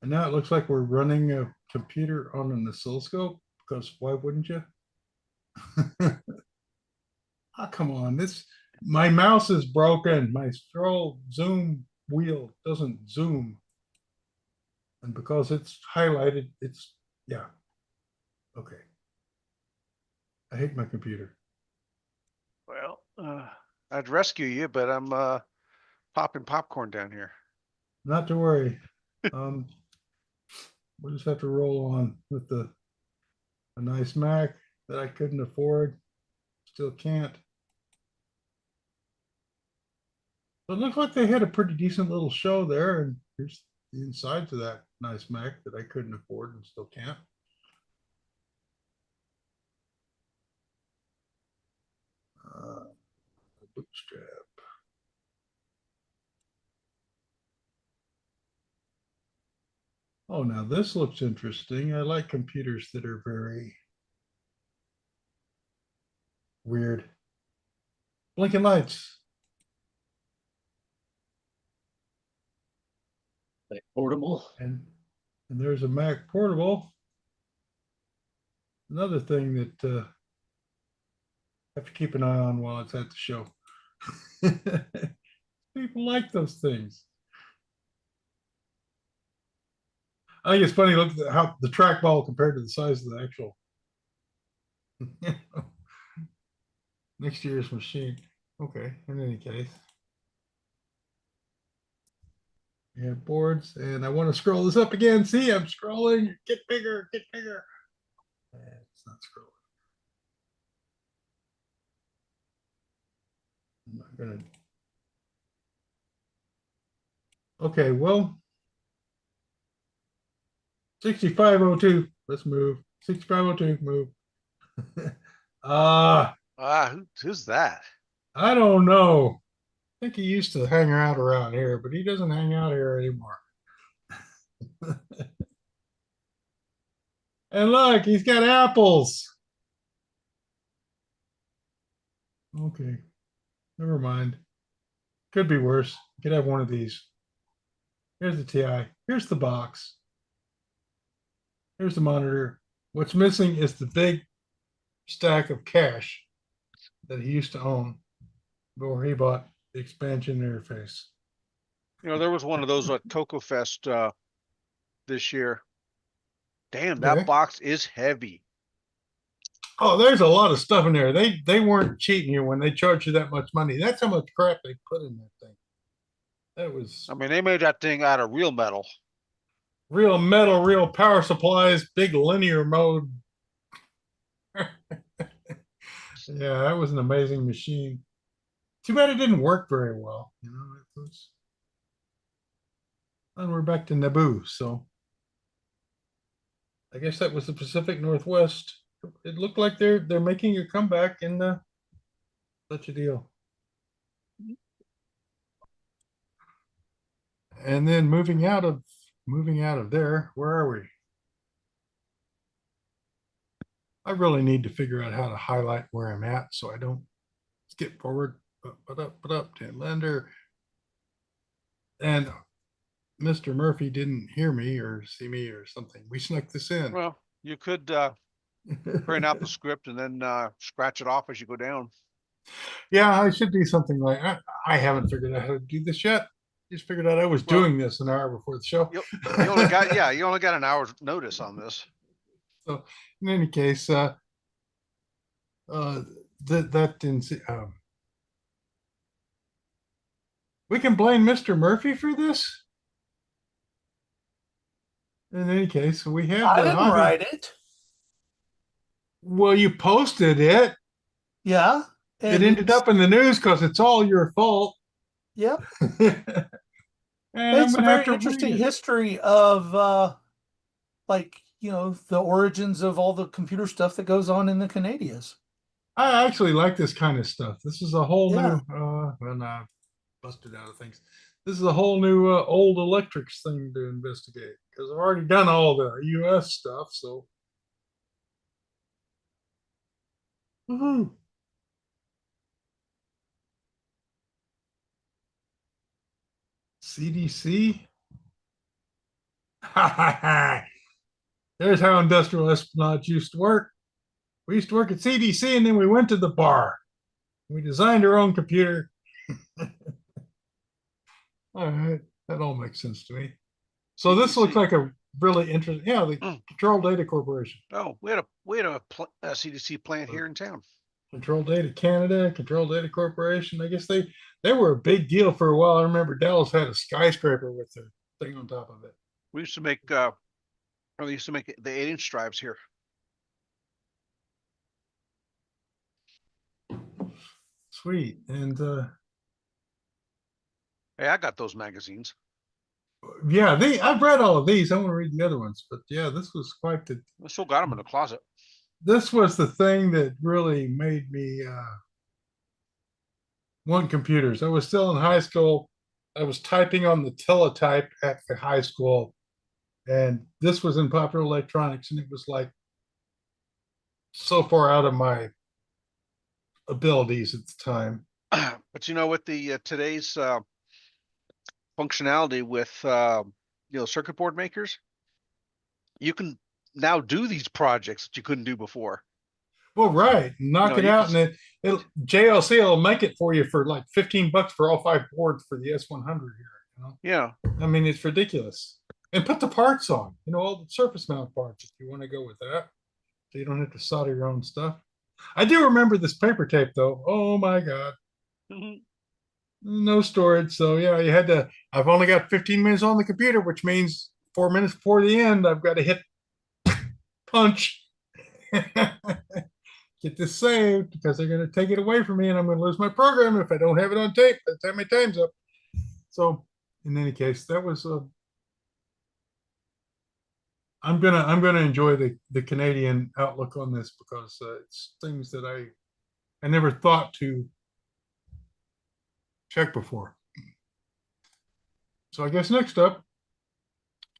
Speaker 6: And now it looks like we're running a computer on an oscilloscope, because why wouldn't you? Oh, come on. My mouse is broken. My scroll zoom wheel doesn't zoom. And because it's highlighted, yeah. Okay. I hate my computer.
Speaker 4: Well, I'd rescue you, but I'm popping popcorn down here.
Speaker 6: Not to worry. We'll just have to roll on with a nice Mac that I couldn't afford. Still can't. But it looks like they had a pretty decent little show there, and here's the insides of that nice Mac that I couldn't afford and still can't. Bootstrap. Oh, now this looks interesting. I like computers that are very weird. Blinking lights.
Speaker 20: Like portable.
Speaker 6: And there's a Mac portable. Another thing that have to keep an eye on while it's at the show. People like those things. I think it's funny. Look at how the trackball compared to the size of the actual next year's machine. Okay, in any case. We have boards, and I want to scroll this up again. See, I'm scrolling. Get bigger, get bigger. It's not scrolling. I'm not gonna. Okay, well, 6502. Let's move. 6502. Move.
Speaker 4: Who's that?
Speaker 6: I don't know. I think he used to hang out around here, but he doesn't hang out here anymore. And look, he's got apples. Okay, never mind. Could be worse. Could have one of these. Here's the TI. Here's the box. Here's the monitor. What's missing is the big stack of cash that he used to own before he bought the expansion interface.
Speaker 4: You know, there was one of those at Coco Fest this year. Damn, that box is heavy.
Speaker 6: Oh, there's a lot of stuff in there. They weren't cheating you when they charged you that much money. That's how much crap they put in that thing. That was.
Speaker 4: I mean, they made that thing out of real metal.
Speaker 6: real metal, real power supplies, big linear mode. Yeah, that was an amazing machine. Too bad it didn't work very well. You know, it was. And we're back to Naboo, so I guess that was the Pacific Northwest. It looked like they're making a comeback in such a deal. And then moving out of there, where are we? I really need to figure out how to highlight where I'm at so I don't skip forward. But up, Dan Lender. And Mr. Murphy didn't hear me or see me or something. We snuck this in.
Speaker 4: Well, you could print out the script and then scratch it off as you go down.
Speaker 6: Yeah, I should do something like I haven't figured out how to do this yet. Just figured out I was doing this an hour before the show.
Speaker 4: You only got an hour's notice on this.
Speaker 6: So in any case, that didn't see, we can blame Mr. Murphy for this. In any case, we have.
Speaker 13: I didn't write it.
Speaker 6: Well, you posted it.
Speaker 13: Yeah.
Speaker 6: It ended up in the news because it's all your fault.
Speaker 13: Yep.
Speaker 6: And
Speaker 13: It's a very interesting history of like, you know, the origins of all the computer stuff that goes on in the Canadians.
Speaker 6: I actually like this kind of stuff. This is a whole new when I busted out of things. This is a whole new old electrics thing to investigate because I've already done all the US stuff, so woohoo. CDC. There's how industrial espionage used to work. We used to work at CDC and then we went to the bar. We designed our own computer. All right, that all makes sense to me. So this looks like a really interesting, the Control Data Corporation.
Speaker 4: Oh, we had a CDC plant here in town.
Speaker 6: Control Data Canada, Control Data Corporation. I guess they were a big deal for a while. I remember Dallas had a skyscraper with their thing on top of it.
Speaker 4: We used to make the 8-inch drives here.
Speaker 6: Sweet. And
Speaker 4: hey, I got those magazines.
Speaker 6: Yeah, I've read all of these. I want to read the other ones, but yeah, this was quite the.
Speaker 4: I still got them in the closet.
Speaker 6: This was the thing that really made me want computers. I was still in high school. I was typing on the teletype at the high school, and this was in Popular Electronics, and it was like so far out of my abilities at the time.
Speaker 4: But you know, with the today's functionality with circuit board makers, you can now do these projects that you couldn't do before.
Speaker 6: Well, right, knock it out, and it JLC will make it for you for like $15 for all 5 boards for the S100 here.
Speaker 4: Yeah,
Speaker 6: I mean, it's ridiculous. And put the parts on, all the surface mount parts if you want to go with that, so you don't have to solder your own stuff. I do remember this paper tape though. Oh my God. No storage. So yeah, you had to, I've only got 15 minutes on the computer, which means 4 minutes before the end, I've got to hit punch. Get this saved because they're going to take it away from me and I'm going to lose my program if I don't have it on tape by the time my time's up. So in any case, that was I'm gonna enjoy the Canadian outlook on this because it's things that I never thought to check before. So I guess next up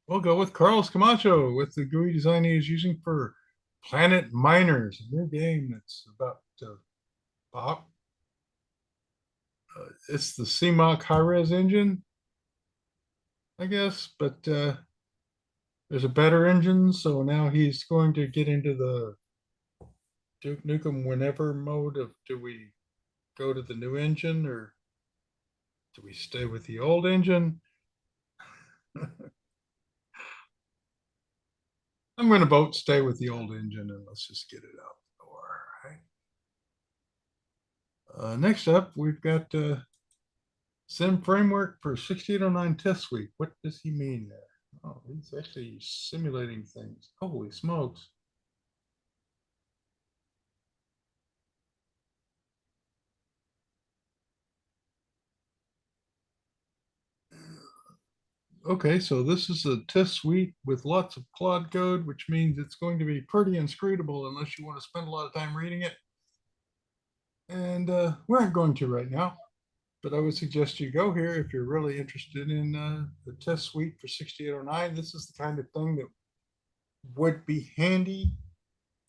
Speaker 6: we'll go with Carlos Camacho with the GUI design he is using for Planet Miners, a new game that's about to pop. It's the CMOC high-res engine, I guess, but there's a better engine, so now he's going to get into the Duke Nukem whenever mode of, do we go to the new engine or do we stay with the old engine? I'm going to vote stay with the old engine and let's just get it out the door. Right? Next up, we've got Sim Framework for 6809 Test Suite. What does he mean there? Oh, he's actually simulating things. Holy smokes. Okay, so this is a test suite with lots of Claude code, which means it's going to be pretty inscrutable unless you want to spend a lot of time reading it. And we aren't going to right now, but I would suggest you go here if you're really interested in the test suite for 6809. This is the kind of thing that would be handy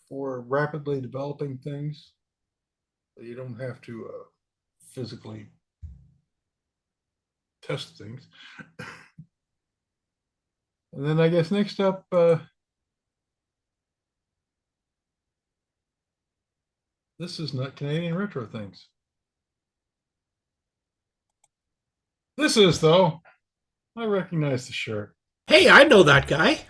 Speaker 6: for rapidly developing things. So you don't have to physically test things. And then I guess next up, this is not Canadian retro things. This is, though. I recognize the shirt.
Speaker 9: Hey, I know that guy.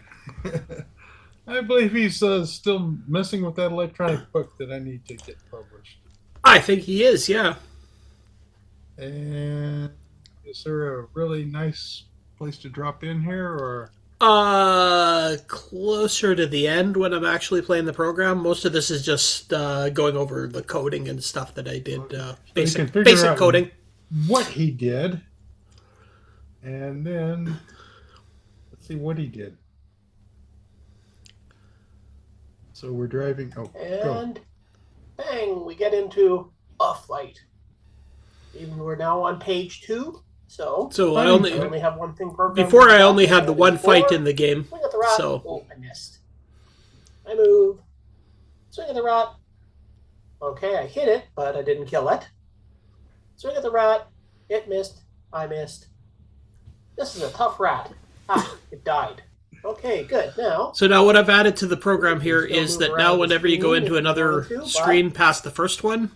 Speaker 6: I believe he's still messing with that electronic book that I need to get published.
Speaker 9: I think he is, yeah.
Speaker 6: And is there a really nice place to drop in here, or?
Speaker 9: Closer to the end when I'm actually playing the program. Most of this is just going over the coding and stuff that I did. Basic coding.
Speaker 6: What he did, and then let's see what he did. So we're driving. Oh,
Speaker 9: and bang, we get into a fight. Even we're now on page 2. So I only have one thing programmed. Before I only had the one fight in the game. Swing at the rat. So oh, I missed. I move. Swing at the rat. Okay, I hit it, but I didn't kill it. Swing at the rat. It missed. I missed. This is a tough rat. Ah, it died. Okay, good. Now. So now what I've added to the program here is that now whenever you go into another screen past the first one,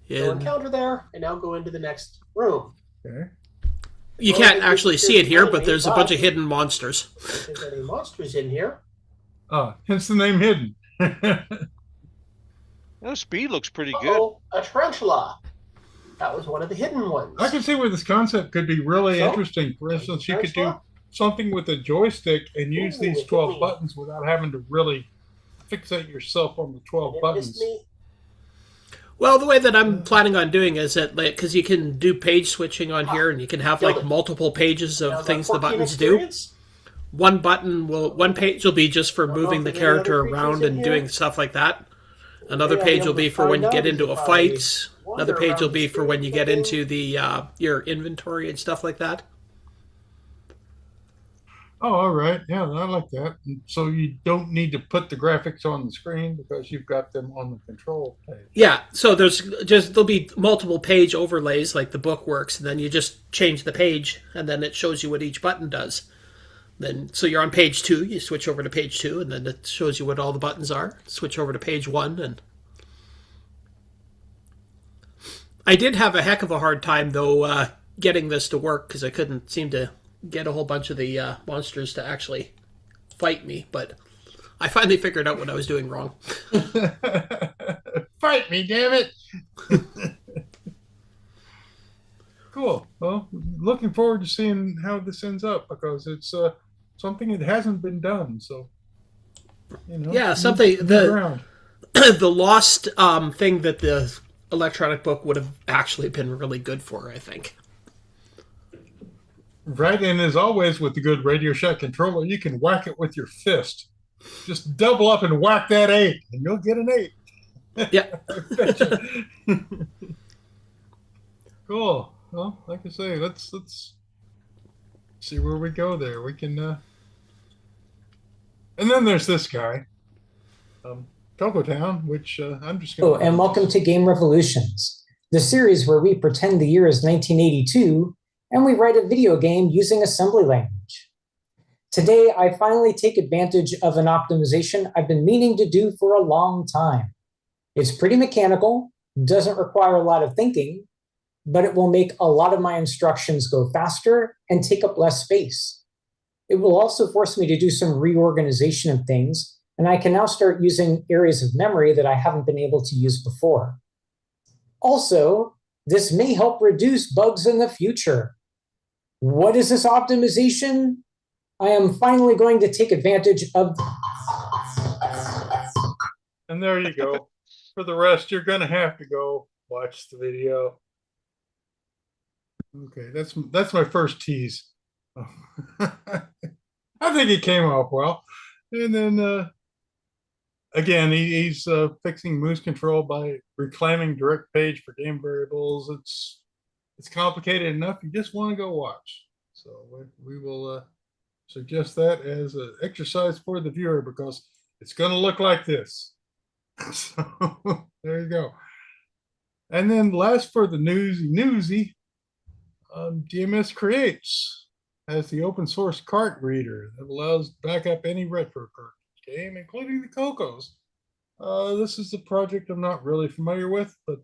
Speaker 9: so encounter there, and now go into the next room.
Speaker 6: Okay.
Speaker 9: You can't actually see it here, but there's a bunch of hidden monsters. If there's any monsters in here.
Speaker 6: Oh, hence the name Hidden.
Speaker 4: No, speed looks pretty good.
Speaker 9: A tarantula. That was one of the hidden ones.
Speaker 6: I can see where this concept could be really interesting. For instance, you could do something with a joystick and use these 12 buttons without having to really fixate yourself on the 12 buttons.
Speaker 9: Well, the way that I'm planning on doing is that, like, because you can do page switching on here, and you can have like multiple pages of things the buttons do. One page will be just for moving the character around and doing stuff like that. Another page will be for when you get into a fight. Another page will be for when you get into the your inventory and stuff like that.
Speaker 6: Oh, all right. Yeah, I like that. So you don't need to put the graphics on the screen because you've got them on the control page.
Speaker 9: Yeah, so there'll be multiple page overlays like the book works, and then you just change the page, and then it shows you what each button does. Then, so you're on page 2, you switch over to page 2, and then it shows you what all the buttons are. Switch over to page 1, and I did have a heck of a hard time though getting this to work because I couldn't seem to get a whole bunch of the monsters to actually fight me, but I finally figured out what I was doing wrong.
Speaker 6: Fight me, damn it! Cool. Well, looking forward to seeing how this ends up because it's something that hasn't been done. So, you know,
Speaker 9: yeah, something the lost thing that the electronic book would have actually been really good for, I think.
Speaker 6: Right, and as always with the good Radio Shack controller, you can whack it with your fist. Just double up and whack that 8, and you'll get an 8.
Speaker 9: Yeah.
Speaker 6: Cool. Well, like I say, let's see where we go there. We can, and then there's this guy, Coco Town, which I'm just going.
Speaker 1: Oh, and welcome to Game Revolutions, the series where we pretend the year is 1982. And we write a video game using assembly language. Today, I finally take advantage of an optimization I've been meaning to do for a long time. It's pretty mechanical, doesn't require a lot of thinking, but it will make a lot of my instructions go faster and take up less space. It will also force me to do some reorganization of things, and I can now start using areas of memory that I haven't been able to use before. Also, this may help reduce bugs in the future. What is this optimization? I am finally going to take advantage of.
Speaker 6: And there you go. For the rest, you're going to have to go watch the video. Okay, that's my first tease. I think it came off well. And then again, he's fixing moose control by reclaiming direct page for game variables. It's complicated enough. You just want to go watch. So we will suggest that as an exercise for the viewer because it's going to look like this. So there you go. And then last for the newsy, DMS Creates has the open source cart reader that allows to back up any retro cart game, including the Cocos. This is a project I'm not really familiar with, but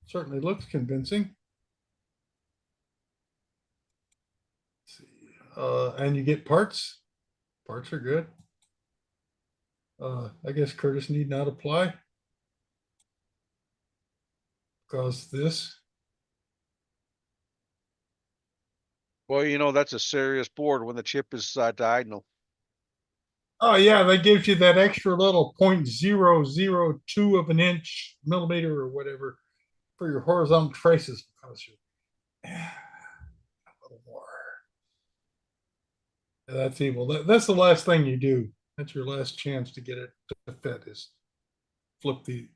Speaker 6: certainly looks convincing. Let's see. And you get parts. Parts are good. I guess Curtis need not apply because this.
Speaker 4: Well, you know, that's a serious board when the chip is diagonal.
Speaker 6: Oh yeah, that gives you that extra little 0.002 of an inch, millimeter or whatever for your horizontal traces because you're a little more. That's evil. That's the last thing you do. That's your last chance to get it to fit is flip the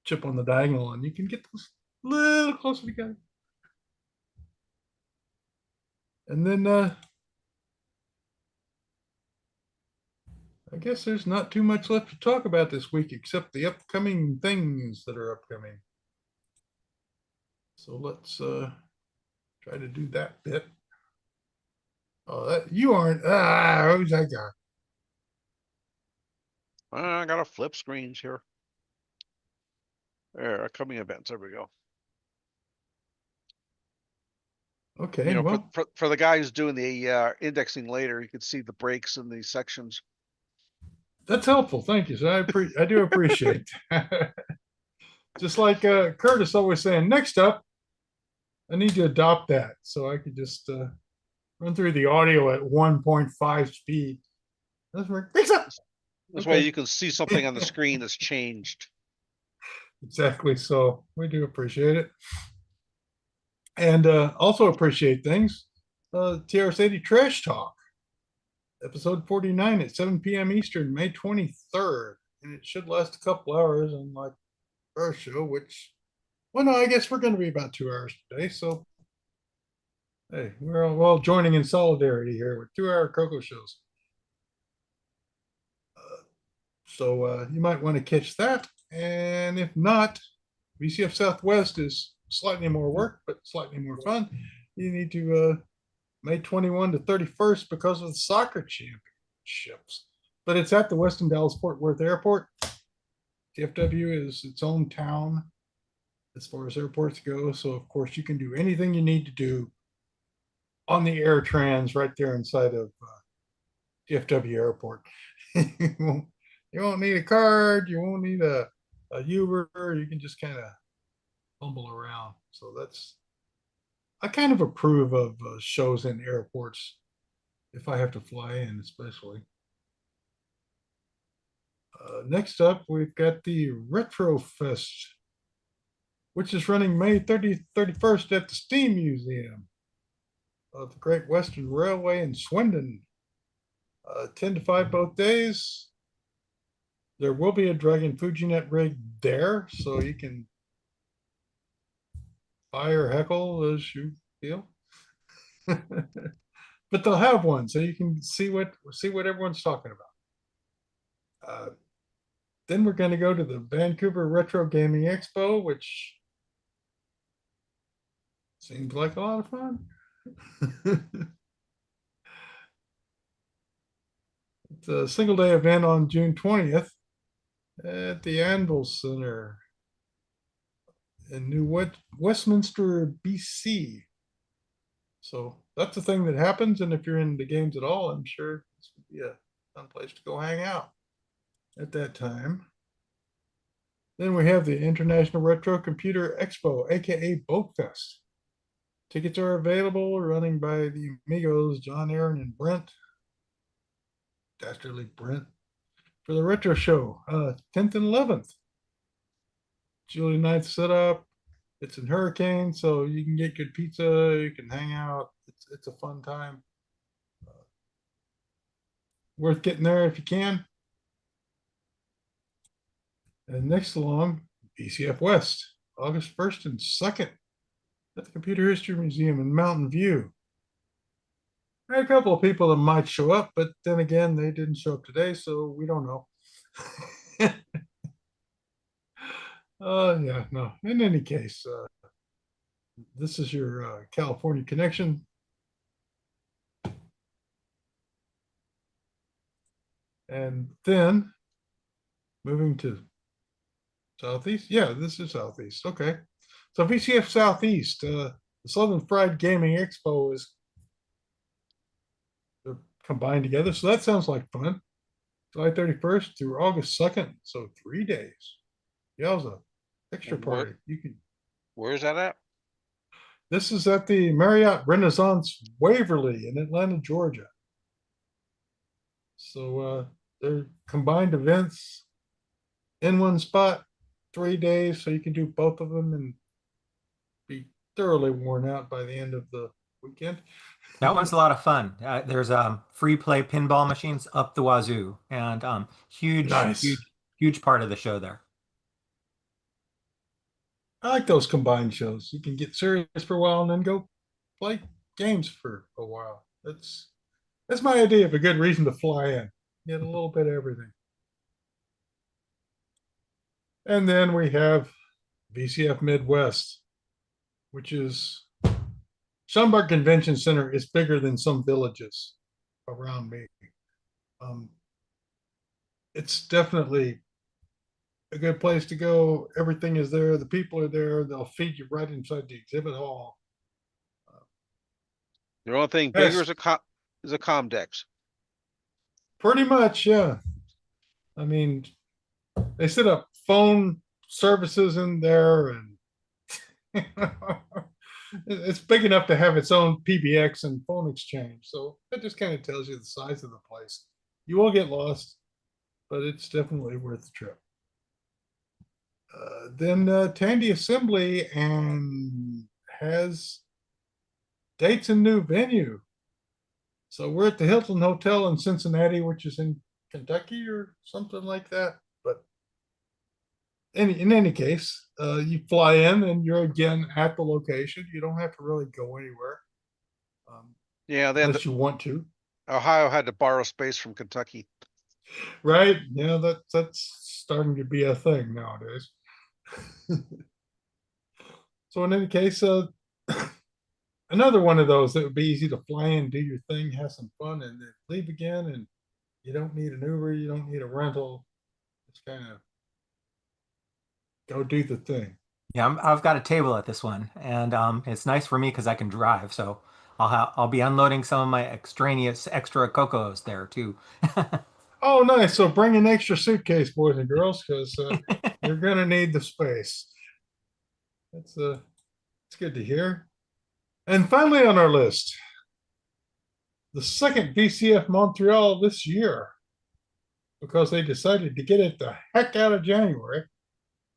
Speaker 6: chip on the diagonal and you can get those a little closer together. And then I guess there's not too much left to talk about this week except the upcoming things that are upcoming. So let's try to do that bit. Oh, you aren't. Who's that guy?
Speaker 4: I gotta flip screens here. There, upcoming events. There we go.
Speaker 6: Okay.
Speaker 4: You know,
Speaker 6: well,
Speaker 4: for the guy who's doing the indexing later, you can see the breaks in these sections.
Speaker 6: that's helpful. Thank you. So I do appreciate that. Just like Curtis always saying, next up, I need to adopt that so I could just run through the audio at 1.5 speed. That's right. Next up.
Speaker 4: This way you can see something on the screen that's changed.
Speaker 6: Exactly. So we do appreciate it. And also appreciate things. TRS-80 Trash Talk, episode 49 at 7 p.m. Eastern, May 23rd. And it should last a couple hours, unlike our show, which, well, no, I guess we're going to be about 2 hours today. So, hey, we're all joining in solidarity here with 2-hour Coco shows. So you might want to catch that. And if not, VCF Southwest is slightly more work, but slightly more fun. You need to May 21 to 31st because of the soccer championships. But it's at the Westin Dallas Fort Worth Airport. DFW is its own town as far as airports go. So, of course, you can do anything you need to do on the air trans right there inside of DFW Airport. You won't need a card. You won't need a Uber. You can just kind of fumble around. So I kind of approve of shows in airports if I have to fly in, especially. Next up, we've got the Retro Fest, which is running May 31st at the Steam Museum of the Great Western Railway in Swindon. 10 to 5 both days. There will be a Dragon FujiNet rig there, so you can buy or heckle as you feel. But they'll have one, so you can see what everyone's talking about. Then we're going to go to the Vancouver Retro Gaming Expo, which seems like a lot of fun. It's a single-day event on June 20th at the Anvil Center in New Westminster, BC. So that's the thing that happens, and if you're into games at all, I'm sure this would be a fun place to go hang out at that time. Then we have the International Retro Computer Expo, aka Boat Fest. Tickets are available, running by the amigos John, Aaron, and Brent. Dastardly Brent, for the retro show, 10th and 11th. Julie 9th setup. It's in Hurricane, so you can get good pizza. You can hang out. It's a fun time. Worth getting there if you can. And next along, VCF West, August 1st and 2nd at the Computer History Museum in Mountain View. I had a couple of people that might show up, but then again, they didn't show up today, so we don't know. Yeah, no. In any case, this is your California connection. And then moving to Southeast. Yeah, this is Southeast. Okay. So VCF Southeast, the Southern Fried Gaming Expo is combined together. So that sounds like fun. July 31st through August 2nd. So 3 days. Yeah, it was a extra party. You can.
Speaker 4: Where is that at?
Speaker 6: This is at the Marriott Renaissance Waverly in Atlanta, Georgia. So they're combined events in one spot, 3 days, so you can do both of them and be thoroughly worn out by the end of the weekend.
Speaker 3: That one's a lot of fun. There's free play pinball machines up the wazoo, and huge part of the show there.
Speaker 6: I like those combined shows. You can get serious for a while and then go play games for a while. That's my idea of a good reason to fly in. Get a little bit of everything. And then we have VCF Midwest, which is Schaumburg Convention Center is bigger than some villages around me. It's definitely a good place to go. Everything is there. The people are there. They'll feed you right inside the exhibit hall.
Speaker 4: The only thing bigger is a Comdex.
Speaker 6: Pretty much, yeah. I mean, they set up phone services in there, and it's big enough to have its own PBX and phone exchange. So that just kind of tells you the size of the place. You will get lost, but it's definitely worth the trip. Then Tandy Assembly and has dates and new venue. So we're at the Hilton Hotel in Cincinnati, which is in Kentucky or something like that. But in any case, you fly in and you're again at the location. You don't have to really go anywhere.
Speaker 4: Yeah,
Speaker 6: unless you want to.
Speaker 4: Ohio had to borrow space from Kentucky.
Speaker 6: Right? Yeah, that's starting to be a thing nowadays. So in any case, another one of those that would be easy to fly in, do your thing, have some fun, and then leave again. And you don't need an Uber, you don't need a rental. Just kind of go do the thing.
Speaker 3: Yeah, I've got a table at this one, and it's nice for me because I can drive. So I'll be unloading some of my extra Cocos there too.
Speaker 6: Oh, nice. So bring an extra suitcase, boys and girls, because you're gonna need the space. It's good to hear. And finally on our list, the second VCF Montreal this year, because they decided to get it the heck out of January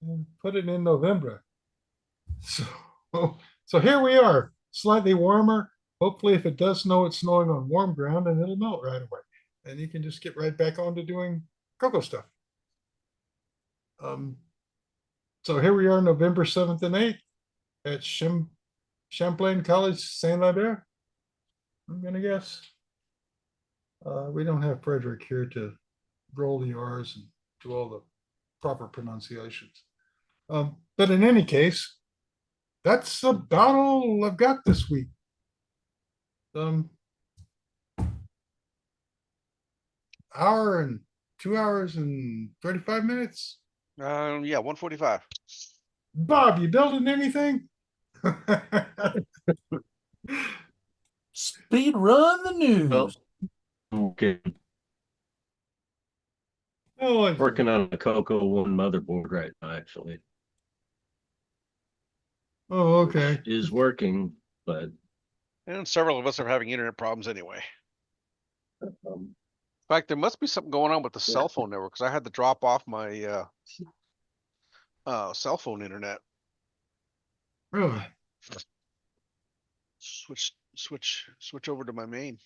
Speaker 6: and put it in November. So here we are, slightly warmer. Hopefully, if it does snow, it's snowing on warm ground and it'll melt right away. And you can just get right back on to doing Coco stuff. So here we are, November 7th and 8th at Champlain College, Saint-Lambert, I'm going to guess. We don't have Frederick here to roll the R's and do all the proper pronunciations. But in any case, that's about all I've got this week. Hour and 2 hours and 35 minutes.
Speaker 4: Yeah, 1:45.
Speaker 6: Bob, you building anything?
Speaker 13: Speed run the news.
Speaker 20: Okay.
Speaker 6: Oh,
Speaker 20: Working on a Coco One motherboard right now, actually.
Speaker 6: Oh, okay.
Speaker 20: Which is working, but
Speaker 4: And several of us are having internet problems anyway. fact, there must be something going on with the cell phone network because I had to drop off my cell phone internet.
Speaker 6: Really?
Speaker 4: Switch over to my main.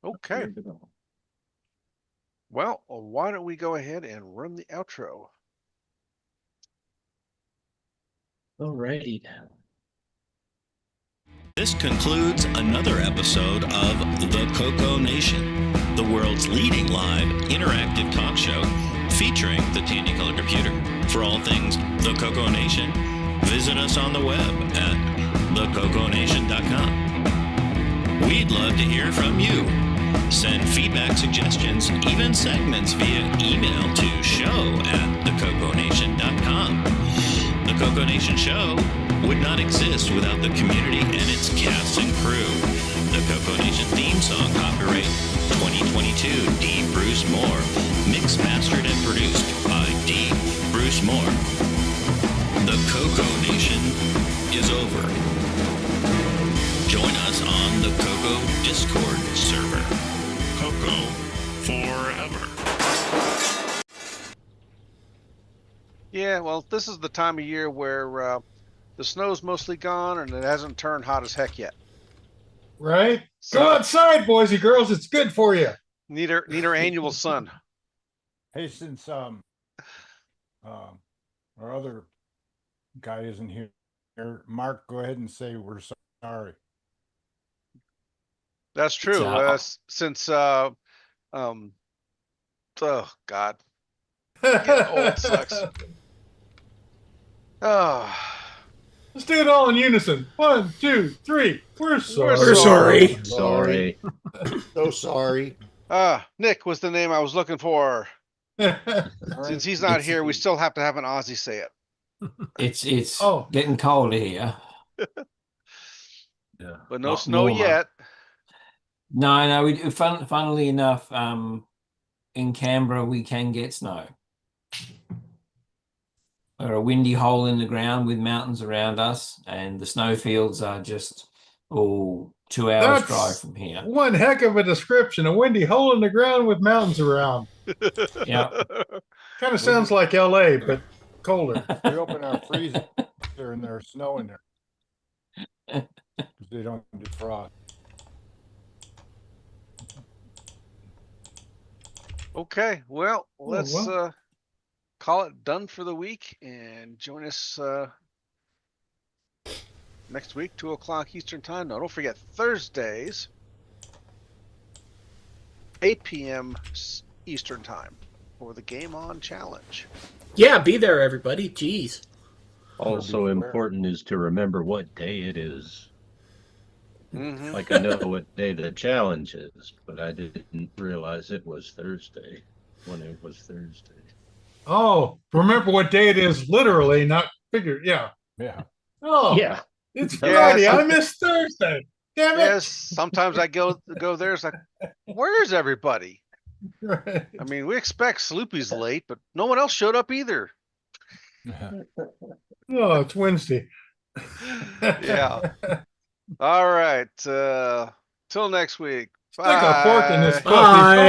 Speaker 4: Okay. Well, why don't we go ahead and run the outro?
Speaker 20: Alrighty.
Speaker 2: This concludes another episode of the CoCoNation, the world's leading live interactive talk show featuring the Tandy Color Computer. For all things the CoCoNation, visit us on the web at thecoconation.com. We'd love to hear from you. Send feedback, suggestions, even segments via email to show@thecoconation.com. The CoCoNation show would not exist without the community and its cast and crew. The CoCoNation theme song, copyright 2022, D. Bruce Moore, mixed, mastered, and produced by D. Bruce Moore. The CoCoNation is over. Join us on the Coco Discord server. Coco forever.
Speaker 4: Yeah, well, this is the time of year where the snow's mostly gone and it hasn't turned hot as heck yet.
Speaker 6: Right? Go outside, boys and girls. It's good for you.
Speaker 4: Need our annual sun.
Speaker 8: Hey, since our other guy isn't here, Mark, go ahead and say we're sorry.
Speaker 4: That's true. Since oh God, getting old sucks. Oh,
Speaker 6: let's do it all in unison. 1, 2, 3. We're sorry.
Speaker 10: We're sorry.
Speaker 20: Sorry.
Speaker 10: So sorry.
Speaker 4: Nick was the name I was looking for. Since he's not here, we still have to have an Aussie say it.
Speaker 11: It's getting colder here.
Speaker 20: Yeah.
Speaker 4: But no
Speaker 11: Not
Speaker 4: snow
Speaker 11: warmer.
Speaker 4: yet.
Speaker 11: No, we do. Funnily enough, in Canberra we can get snow. We're a windy hole in the ground with mountains around us, and the snowfields are just 2 hours drive from here.
Speaker 6: One heck of a description. A windy hole in the ground with mountains around.
Speaker 11: Yeah.
Speaker 6: Kind of sounds like LA, but colder.
Speaker 8: We open our freezer and there's snow in there. Because they don't defrost.
Speaker 4: Okay, well, let's call it done for the week and join us next week, 2 o'clock Eastern time. No, don't forget Thursdays, 8 p.m. Eastern time for the Game On Challenge.
Speaker 9: Yeah, be there, everybody. Jeez.
Speaker 20: Also important is to remember what day it is.
Speaker 4: Mm-hmm.
Speaker 20: Like I know what day the challenge is, but I didn't realize it was Thursday when it was Thursday.
Speaker 6: Oh, remember what day it is literally, not figure. Yeah.
Speaker 8: Yeah.
Speaker 6: Oh,
Speaker 20: yeah.
Speaker 6: It's Friday.
Speaker 4: Yeah,
Speaker 6: I missed Thursday. Damn it.
Speaker 4: Yes, sometimes I go there. It's like, where's everybody?
Speaker 6: Right.
Speaker 4: I mean, we expect Sloopy's late, but no one else showed up either.
Speaker 6: Oh, it's Wednesday.
Speaker 4: Yeah. All right. Till next week.
Speaker 6: Stick a fork in this
Speaker 4: Bye.
Speaker 6: puppy.